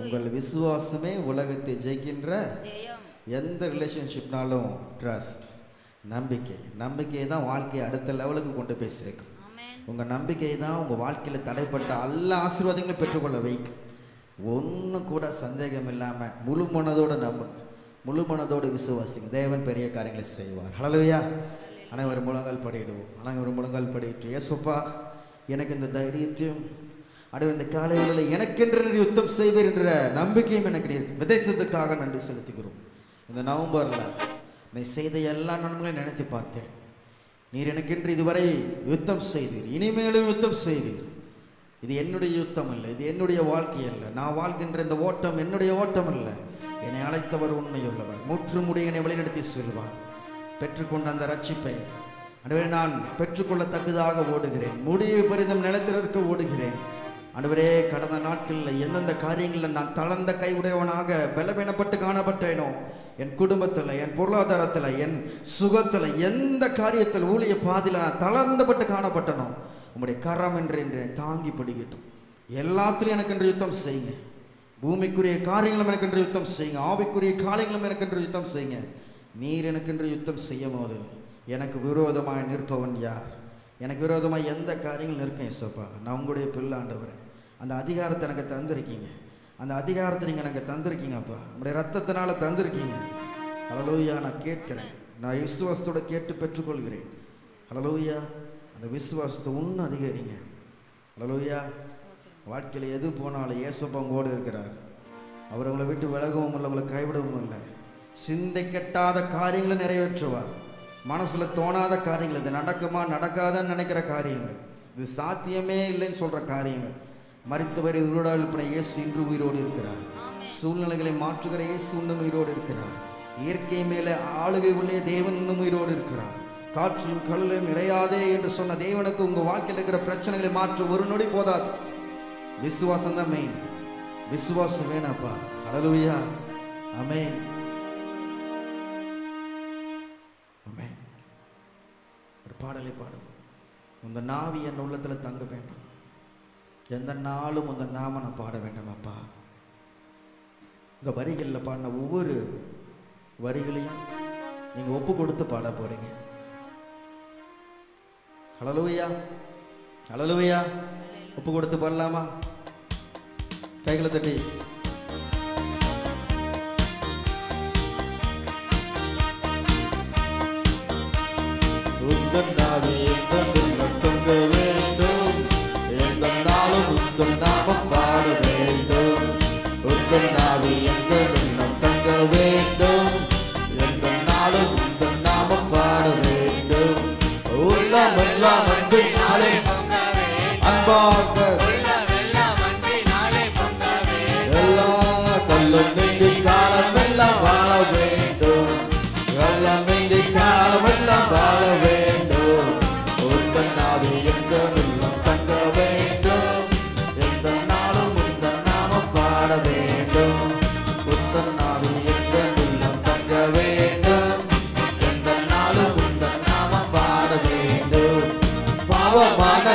உங்கள் விசுவாசமே உலகத்தை ஜெயிக்கின்ற எந்த ரிலேஷன்ஷிப்னாலும் ட்ரஸ்ட், நம்பிக்கை தான் வாழ்க்கையை அடுத்த லெவலுக்கு கொண்டு போய் சேர்க்கும். உங்கள் நம்பிக்கை தான் உங்கள் வாழ்க்கையில் தடைப்பட்ட எல்லா ஆசீர்வாதங்களும் பெற்றுக்கொள்ள வைக்கும். ஒன்றும் கூட சந்தேகம் இல்லாமல் முழு மனதோடு நம்புங்க, முழு மனதோடு விசுவாசிங்க. தேவன் பெரிய காரியங்களை செய்வார். ஹல்லேலூயா. அனைவரும் முழங்கால் படிடுவோம். அனைவரும் முழங்கால் படிட்டு, ஏசப்பா எனக்கு இந்த தைரியத்தையும் அடுத்த இந்த காலைகளில் எனக்கென்று யுத்தம் செய்வீர் என்ற நம்பிக்கையும் எனக்கு நீர் விதைத்ததுக்காக நன்றி செலுத்துகிறோம். இந்த நவம்பரில் நீ செய்த எல்லா நன்மைகளையும் நினைத்து பார்த்தேன். நீர் எனக்கென்று இதுவரை யுத்தம் செய்தீர், இனிமேலும் யுத்தம் செய்வீர். இது என்னுடைய யுத்தம் இல்லை, இது என்னுடைய வாழ்க்கை அல்ல. நான் வாழ்கின்ற இந்த ஓட்டம் என்னுடைய ஓட்டம் அல்ல. என்னை அழைத்தவர் உண்மையுள்ளவர், முற்றுமுடிய என்னை வழிநடத்தி செல்வார். பெற்றுக்கொண்ட அந்த ரட்சிப்பை ஆண்டவரே நான் பெற்றுக்கொள்ளத்தக்கதாக ஓடுகிறேன். முடிவு பரிதம் நிலத்திற்கு ஓடுகிறேன். ஆண்டவரே கடந்த நாட்களில் எந்தெந்த காரியங்களில் நான் தளர்ந்த கையுடையவனாக பலவீனப்பட்டு காணப்பட்டேனோ, என் குடும்பத்தில், என் பொருளாதாரத்தில், என் சுகத்தில், எந்த காரியத்தில் ஊழிய பாதையில் நான் தளர்ந்தப்பட்டு காணப்பட்டனோ, உம்முடைய கரம் என்று தாங்கி பிடிக்கட்டும். எல்லாத்திலையும் எனக்கென்று யுத்தம் செய்யுங்க. பூமிக்குரிய காரியங்களும் எனக்கென்று யுத்தம் செய்யுங்க, ஆவிக்குரிய காரியங்களும் எனக்கென்று யுத்தம் செய்யுங்க. நீர் எனக்கென்று யுத்தம் செய்யும் போது எனக்கு விரோதமாக நிற்பவன் யார்? எனக்கு விரோதமாக எந்த காரியங்கள் நிற்கும்? ஏசப்பா நான் உங்களுடைய பிள்ளை ஆண்டவரே. அந்த அதிகாரத்தை எனக்கு தந்திருக்கீங்க, அந்த அதிகாரத்தை நீங்கள் எனக்கு தந்திருக்கீங்கப்பா, உங்களுடைய ரத்தத்தினால தந்திருக்கீங்க. ஹல்லேலூயா. நான் கேட்கிறேன், நான் விசுவாசத்தோடு கேட்டு பெற்றுக்கொள்கிறேன். ஹல்லேலூயா. அந்த விசுவாசத்தை இன்னும் அதிகரிங்க. ஹல்லேலூயா. வாழ்க்கையில் எது போனாலும் ஏசப்பா உங்களோடு இருக்கிறார். அவர் உங்களை விட்டு விலகவும் இல்லை, உங்களை கைவிடவும் இல்லை. சிந்தை கெட்டாத காரியங்களை நிறைவேற்றுவார். மனசில் தோணாத காரியங்கள், இது நடக்குமா நடக்காதான்னு நினைக்கிற காரியங்கள், இது சாத்தியமே இல்லைன்னு சொல்கிற காரியங்கள், மரித்தவரை உயிரோடு எழுப்பின இயேசு இன்று உயிரோடு இருக்கிறார். சூழ்நிலைகளை மாற்றுகிற இயேசு இன்னும் உயிரோடு இருக்கிறார். இயற்கை மேலே ஆளுகை உள்ளே தேவன் இன்னும் உயிரோடு இருக்கிறார். காற்றும் கல்லும் இடையாதே என்று சொன்ன தேவனுக்கு உங்கள் வாழ்க்கையில் இருக்கிற பிரச்சனைகளை மாற்ற ஒரு நொடி போதாது. விசுவாசம் தான் மெயின். விசுவாசம் வேணாப்பா. ஹல்லேலூயா. ஆமென். ஆமென். ஒரு பாடலை பாடும். உந்த நாவி என் உள்ளத்தில் தங்க வேண்டும். எந்த நாளும் உந்த நாம நான் பாட வேண்டும் அப்பா. இந்த வரிகளில் பாடின ஒவ்வொரு வரிகளையும் நீங்கள் ஒப்பு கொடுத்து பாட போறீங்க. ஹல்லேலூயா. ஹல்லேலூயா. ஒப்பு கொடுத்து பாடலாமா? கைகளை தட்டி உந்தன் நாவி எந்தன் தங்க வேண்டும், எந்த நாளும் உந்தன் நாமம் பாட வேண்டும். உந்தன் நாவி எந்தன் தங்க வேண்டும், எந்த நாளும் உந்தன் நாமம் பாட வேண்டும். உள்ளம் எல்லாம் அன்பினாலே அன்பாக எல்லா கல்லும் நீங்கி காலம் எல்லாம் வாழ வேண்டும். எல்லாம் நீங்கி காலம் எல்லாம் வாழ வேண்டும். உந்தன் நாவி எங்கள் உள்ளம் தங்க வேண்டும், எந்த நாளும் உந்தன் நாமம் பாட வேண்டும். உந்தன் நாவி எங்கள் உள்ளம் தங்க வேண்டும், எந்த நாளும் உந்தன் நாமம் பாட வேண்டும். பாவமான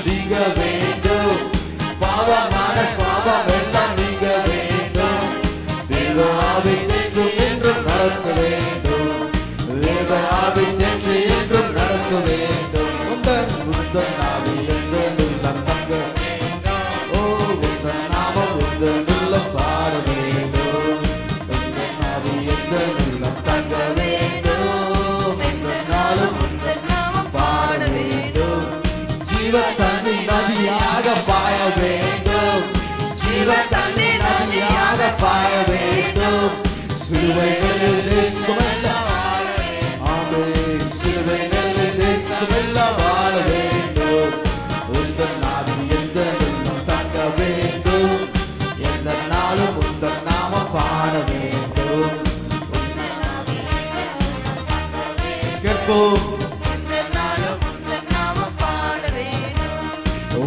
நீங்க பாய வேண்டும். சிலுவை நிழலில் தேசமெல்லாம் ஆமென். சிலுவை நிழலில் தேசமெல்லாம் வாழ வேண்டும். உந்தன் ஆவி எந்த உள்ளம் தங்க வேண்டும். எந்த நாளும் உந்தன் நாமம் பாட வேண்டும். கேட்போம்.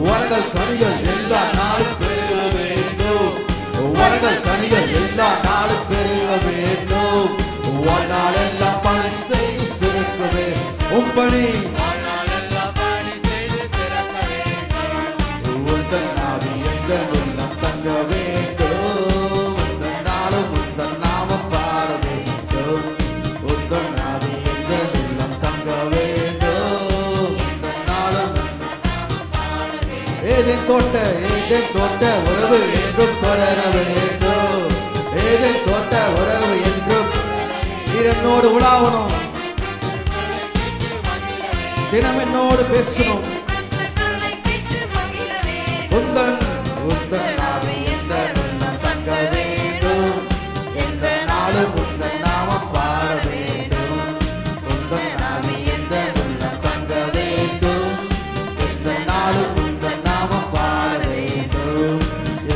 வரங்கள் கனிகள் எல்லா நாளும் பெருக வேண்டும். வரங்கள் கனிகள் எல்லா நாளும் பெருக வேண்டும். வாழ்நாள் எல்லாம் பணி செய்து சிறக்க வேண்டும். உம்பணி உந்தன் ஆவி எந்த உள்ளம் தங்க வேண்டும். உந்தன் நாளும் உந்தன் நாமம் பாட வேண்டும். உந்தன் ஆவி எந்த உள்ளம் தங்க வேண்டும். உந்தன் நாளும் ஏதேன் தோட்ட உறவு என்றும் தொடர வேண்டும். ஏதேன் தோட்ட உறவு என்றும் நீர் என்னோடு உலாவணும். தினம் என்னோடு பேசணும். உந்தன் ஆவி எந்த உள்ளம் தங்க வேண்டும். எந்த நாளும் உந்தன் நாமம் பாட வேண்டும். உந்தன் ஆவி எந்த உள்ளம் தங்க வேண்டும். எந்த நாளும் உந்தன் நாமம் பாட வேண்டும்.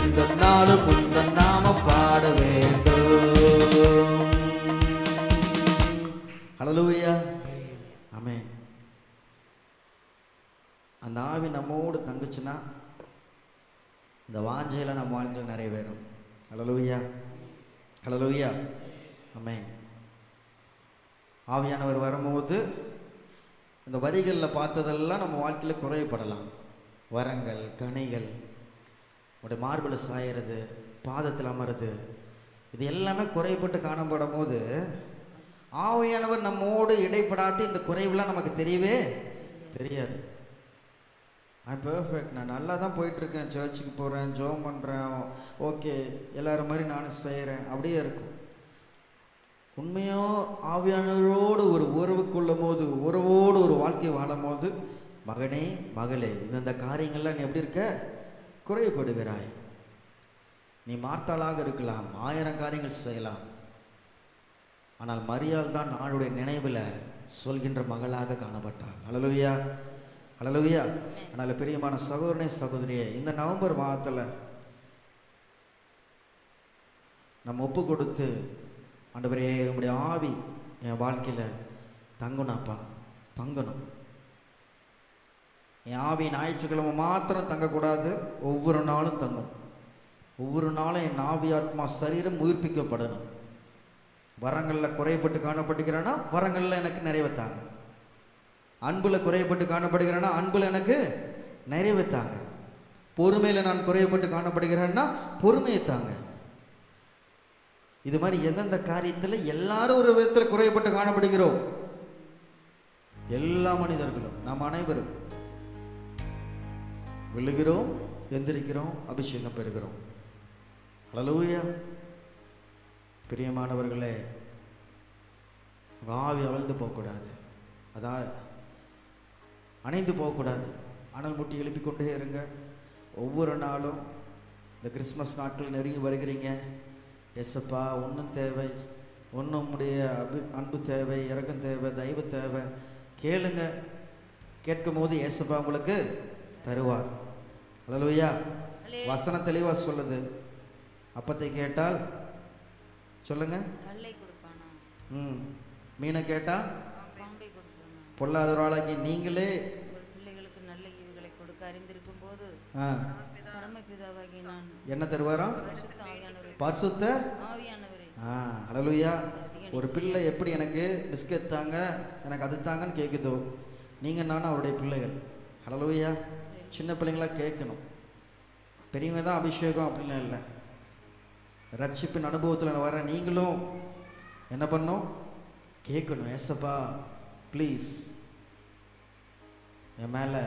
எந்த நாளும் உந்தன் நாமம் பாட வேண்டும். ஹல்லேலூயா. ஆமென். அந்த ஆவி நம்மோடு தங்குச்சுன்னா இந்த வாஞ்சையில் நம்ம வாழ்க்கையில் நிறைவேறும். ஹல்லேலூயா. ஹல்லேலூயா. ஆமென். ஆவியானவர் வரும்போது இந்த வரிகளில் பார்த்ததெல்லாம் நம்ம வாழ்க்கையில் குறையப்படலாம். வரங்கள் கனிகள் உடைய மார்பில் சாயறது பாதத்தில் அமருது இது எல்லாமே குறைப்பட்டு காணப்படும் போது ஆவியானவர் நம்மோடு இடைப்படாட்டி இந்த குறைவுலாம் நமக்கு தெரியவே தெரியாது. பெர்ஃபெக்ட், நான் நல்லா தான் போயிட்டுருக்கேன், சர்ச்சுக்கு போகிறேன், ஜோம் பண்ணுறேன், ஓகே எல்லாரும் மாதிரி நானும் செய்கிறேன், அப்படியே இருக்கும். உண்மையோ ஆவியானவரோடு ஒரு உறவு கொள்ளும் போது, உறவோடு ஒரு வாழ்க்கை வாழும் போது, மகனே மகளே இந்த காரியங்கள்லாம் நீ எப்படி இருக்க குறைப்படுகிறாய். நீ மார்த்தாளாக இருக்கலாம், 1000 காரியங்கள் செய்யலாம், ஆனால் மரியாள் தான் நாளுடைய நினைவில் சொல்கின்ற மகளாக காணப்பட்டாள். ஹல்லேலூயா. ஹல்லேலூயா. அதனால் பிரியமான சகோதரனே சகோதரியே, இந்த நவம்பர் மாதத்தில் நம்ம ஒப்பு கொடுத்து ஆண்டவரே உம்முடைய ஆவி என் வாழ்க்கையில் தங்கணும்ப்பா, தங்கணும். என் ஆவி ஞாயிற்றுக்கிழமை மாத்திரம் தங்கக்கூடாது, ஒவ்வொரு நாளும் தங்கும். ஒவ்வொரு நாளும் என் ஆவி ஆத்மா சரீரம் உயிர்ப்பிக்கப்படணும். வரங்களில் குறைப்பட்டு காணப்படுகிறேன்னா வரங்களில் எனக்கு நிறைவேற்றாங்க. அன்பில் குறைப்பட்டு காணப்படுகிறேன்னா அன்பில் எனக்கு நிறைவேற்றாங்க. பொறுமையில் நான் குறைப்பட்டு காணப்படுகிறேன்னா பொறுமையை தாங்க. இது மாதிரி எந்தெந்த காரியத்தில் எல்லாரும் ஒரு விதத்தில் குறைப்பட்டு காணப்படுகிறோம். எல்லா மனிதர்களும் நாம் அனைவரும் விழுகிறோம், எந்திரிக்கிறோம், அபிஷேகம் பெறுகிறோம். ஹல்லேலூயா. பிரியமானவர்களே, ஆவி அவிழ்ந்து போகக்கூடாது, அதான் அணைந்து போகக்கூடாது. அனல் முட்டி எழுப்பிக்கொண்டே இருங்க. ஒவ்வொரு நாளும் இந்த கிறிஸ்மஸ் நாட்கள் நெருங்கி வருகிறீங்க. எஸ்ஸப்பா ஒன்றும் தேவை, ஒன்றும் உடைய அன்பு தேவை, இரக்கம் தேவை, தயவு தேவை. கேளுங்க. கேட்கும் போது ஏசப்பா உங்களுக்கு தருவார். ஹல்லேலூயா. வசனம் தெளிவாக சொல்லுது. அப்பத்தை கேட்டால் சொல்லுங்க மீனை கேட்டா பொல்லாதவராளாகி நீங்களே பிள்ளைகளுக்கு நல்ல ஈவுகளை கொடுக்க அறிந்திருக்கும் போது பரமபிதாவாகி நான் என்ன தருவாரோ? பரிசுத்த ஆவியானவரே. ஹல்லேலூயா. ஒரு பிள்ளை எப்படி எனக்கு பிஸ்கட் தாங்க, எனக்கு அது தாங்கன்னு கேட்குதோ, நீங்கள் நானும் அவருடைய பிள்ளைகள். ஹல்லேலூயா. சின்ன பிள்ளைங்களாக கேட்கணும். பெரியவங்க தான் அபிஷேகம் அப்படின்லாம் இல்லை. ரட்சிப்பின் அனுபவத்தில் வர நீங்களும் என்ன பண்ணணும்? கேட்கணும். ஏசப்பா ப்ளீஸ் என் மேலே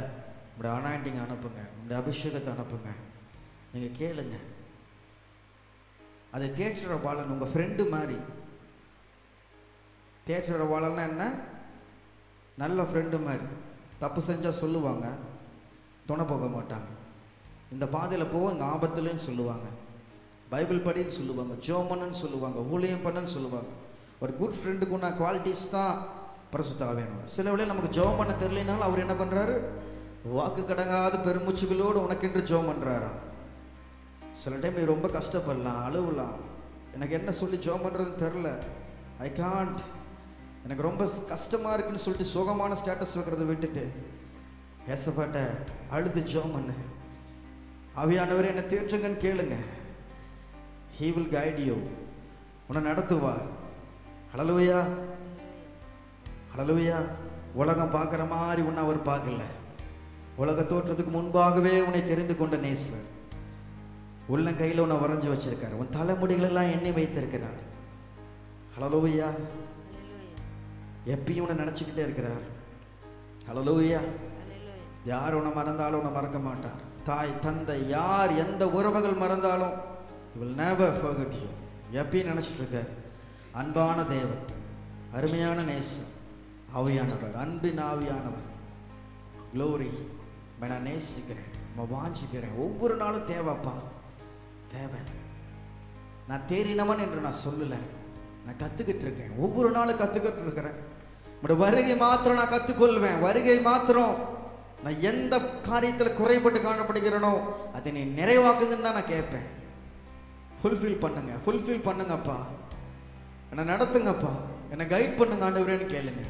உங்களுடைய அனாயிண்டிங் அனுப்புங்க, உங்களுடைய அபிஷேகத்தை அனுப்புங்க. நீங்கள் கேளுங்க. அது தேற்றற பாலன் உங்கள் ஃப்ரெண்டு மாதிரி. தேற்றற பாலன்னா என்ன? நல்ல ஃப்ரெண்டு மாதிரி. தப்பு செஞ்சால் சொல்லுவாங்க, துணை போக மாட்டாங்க. இந்த பாதையில் போக இங்கே ஆபத்துலன்னு சொல்லுவாங்க. பைபிள் படின்னு சொல்லுவாங்க, ஜெபம் பண்ணுன்னு சொல்லுவாங்க, ஊழியம் பண்ணுன்னு சொல்லுவாங்க. ஒரு குட் ஃப்ரெண்டுக்கு உள்ள குவாலிட்டிஸ் தான் பரிசுத்த ஆவியானவர். சில வேளையில் நமக்கு ஜெபம் பண்ண தெரியலனாலும் அவர் என்ன பண்ணுறாரு, வாக்கு கடங்காத பெருமூச்சுகளோடு உனக்கென்று ஜெபம் பண்ணுறாரா. சில டைம் நீ ரொம்ப கஷ்டப்படலாம், அழுவலாம், எனக்கு என்ன சொல்லி ஜெபம் பண்ணுறதுன்னு தெரில, ஐ காண்ட், எனக்கு ரொம்ப கஷ்டமாக இருக்குன்னு சொல்லிட்டு சோகமான ஸ்டேட்டஸ் வைக்கிறத விட்டுட்டு ஏசப்பாட்ட அழுது ஜெபம் பண்ணு. ஆவியானவரே என்னை தேற்றுங்கன்னு கேளுங்க. He will guide you. உன்னை நடத்துவார். ஹல்லேலூயா, ஹல்லேலூயா. உலகம் பார்க்குற மாதிரி உன்னை அவர் பார்க்கல. உலக தோற்றத்துக்கு முன்பாகவே உன்னை தெரிந்து கொண்ட நேசர் உள்ள கையில் உன்னை வரைஞ்சி வச்சிருக்கார். உன் தலைமுடிகளெல்லாம் எண்ணி வைத்திருக்கிறார். ஹல்லேலூயா. எப்பயும் உன்னை நினச்சிக்கிட்டே இருக்கிறார். ஹல்லேலூயா. யார் உன்னை மறந்தாலும் உன்னை மறக்க மாட்டார். தாய் தந்தை யார் எந்த உறவுகள் மறந்தாலும் he will never forget you. எப்பயும் நினச்சிட்டு இருக்க அன்பான தேவன், அருமையான நேசன், ஆவியானவர், அன்பின் ஆவியானவர். க்ளோரி. நான் நேசிக்கிறேன், நான் வாஞ்சிக்கிறேன். ஒவ்வொரு நாளும் தேவைப்பா, தேவை. நான் தேறினவன் என்று நான் சொல்லலை, நான் கற்றுக்கிட்டு இருக்கேன். ஒவ்வொரு நாளும் கற்றுக்கிட்டு இருக்கிறேன். உங்களோட வருகை மாத்திரம் நான் கற்றுக்கொள்வேன். வருகை மாத்திரம் நான் எந்த காரியத்தில் குறைபட்டு காணப்படுகிறேனோ அதை நீ நிறைவாக்குங்கன்னு தான் நான் கேட்பேன். ஃபுல்ஃபில் பண்ணுங்க, ஃபுல்ஃபில் பண்ணுங்கப்பா, என்னை நடத்துங்கப்பா, என்னை கைட் பண்ணுங்க ஆண்டவரேன்னு கேளுங்க.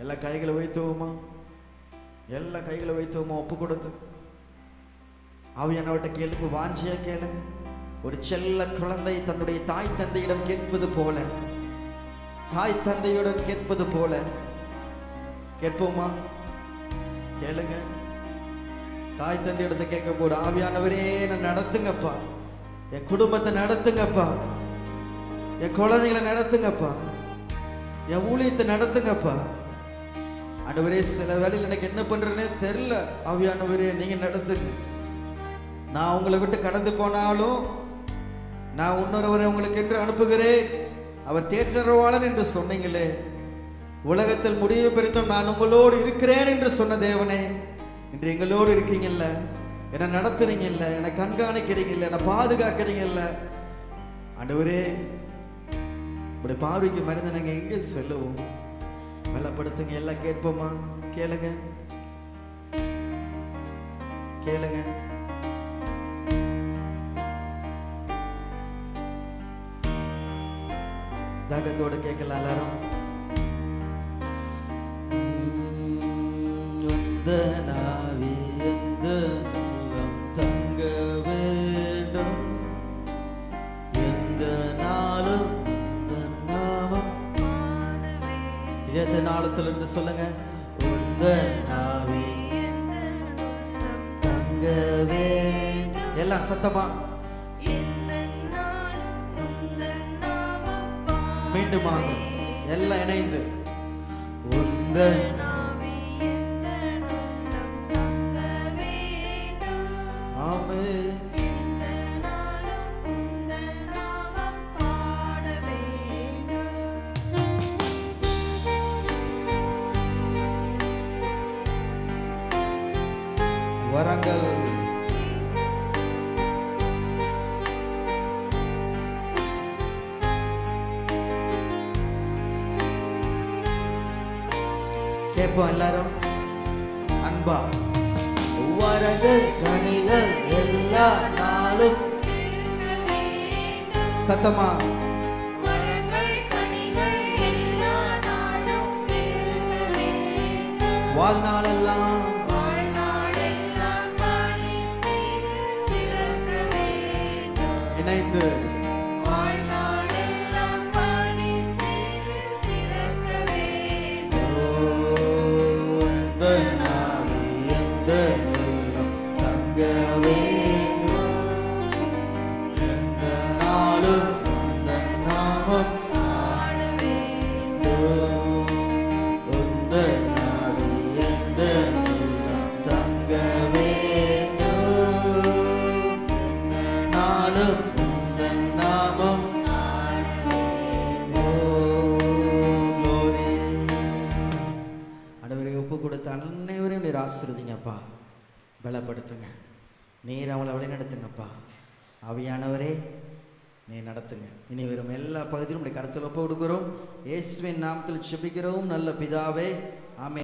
எல்லா கைகளை வைத்துவோமா, எல்லா கைகளை வைத்துவோமா ஒப்பு கொடுத்து ஆவியானவர்கிட்ட கேளுங்க, வாஞ்சியா கேளுங்க. ஒரு செல்ல குழந்தை தன்னுடைய தாய் தந்தையிடம் கேட்பது போல, தாய் தந்தையுடன் கேட்பது போல கேட்போமா? கேளுங்க. தாய் தந்தையிடத்தை கேட்க கூட ஆவியானவரே என்னை நடத்துங்கப்பா, என் குடும்பத்தை நடத்துங்கப்பா, என் குழந்தைகளை நடத்துங்கப்பா, என் ஊழியத்தை நடத்துங்கப்பா. ஆண்டவரே சில வேளையில் எனக்கு என்ன பண்றேன்னே தெரியல, ஆவியானவரே நீங்க நடத்துங்க. நான் உங்களை விட்டு கடந்து போனாலும் நான் இன்னொருவரை உங்களுக்கு என்று அனுப்புகிறேன், அவர் தேற்றரவாளன் என்று சொன்னீங்களே. உலகத்தில் முடிவு பெருத்தும் நான் உங்களோடு இருக்கிறேன் என்று சொன்ன தேவனே, இன்று எங்களோடு இருக்கீங்கல்ல, என்னை நடத்துறீங்கல்ல, என்னை கண்காணிக்கிறீங்கல்ல, என்னை பாதுகாக்கிறீங்கல்ல. ஆண்டவரே இப்படி பார்வைக்கு மருந்து நாங்கள் எங்கே செல்லுவோம்? பலப்படுத்துங்க. எல்லாம் கேட்போமா? கேளுங்க, கேளுங்க. தாகத்தோடு கேட்கலாம் எல்லாரும். நாவி எந்த தங்க வேண்டும், எந்த நாளும் நாமம். இதே நாளத்திலிருந்து சொல்லுங்க. உந்த நாவி தங்க வேண்டும். எல்லாம் சத்தமா மீண்டுமாக எல்லாம் இணைந்து உந்த வரங்கள் கேட்போம் எல்லாரும் அன்பா. வரங்கள் கனிகள் எல்லா நாளும் சத்தமா வாழ்நாளெல்லாம் இணைந்து ஆசீர்வதிங்கப்பா, பலப்படுத்துங்க, நீர் அவளை வழி நடத்துங்கப்பா. ஆவியானவரே நீ நடத்துங்க. இனி வரும் எல்லா பகுதியிலும் உடைய கருத்தில் ஒப்பு கொடுக்கிறோம். இயேசுவின் நாமத்தில் ஜெபிக்கிறோம் நல்ல பிதாவே, ஆமென்.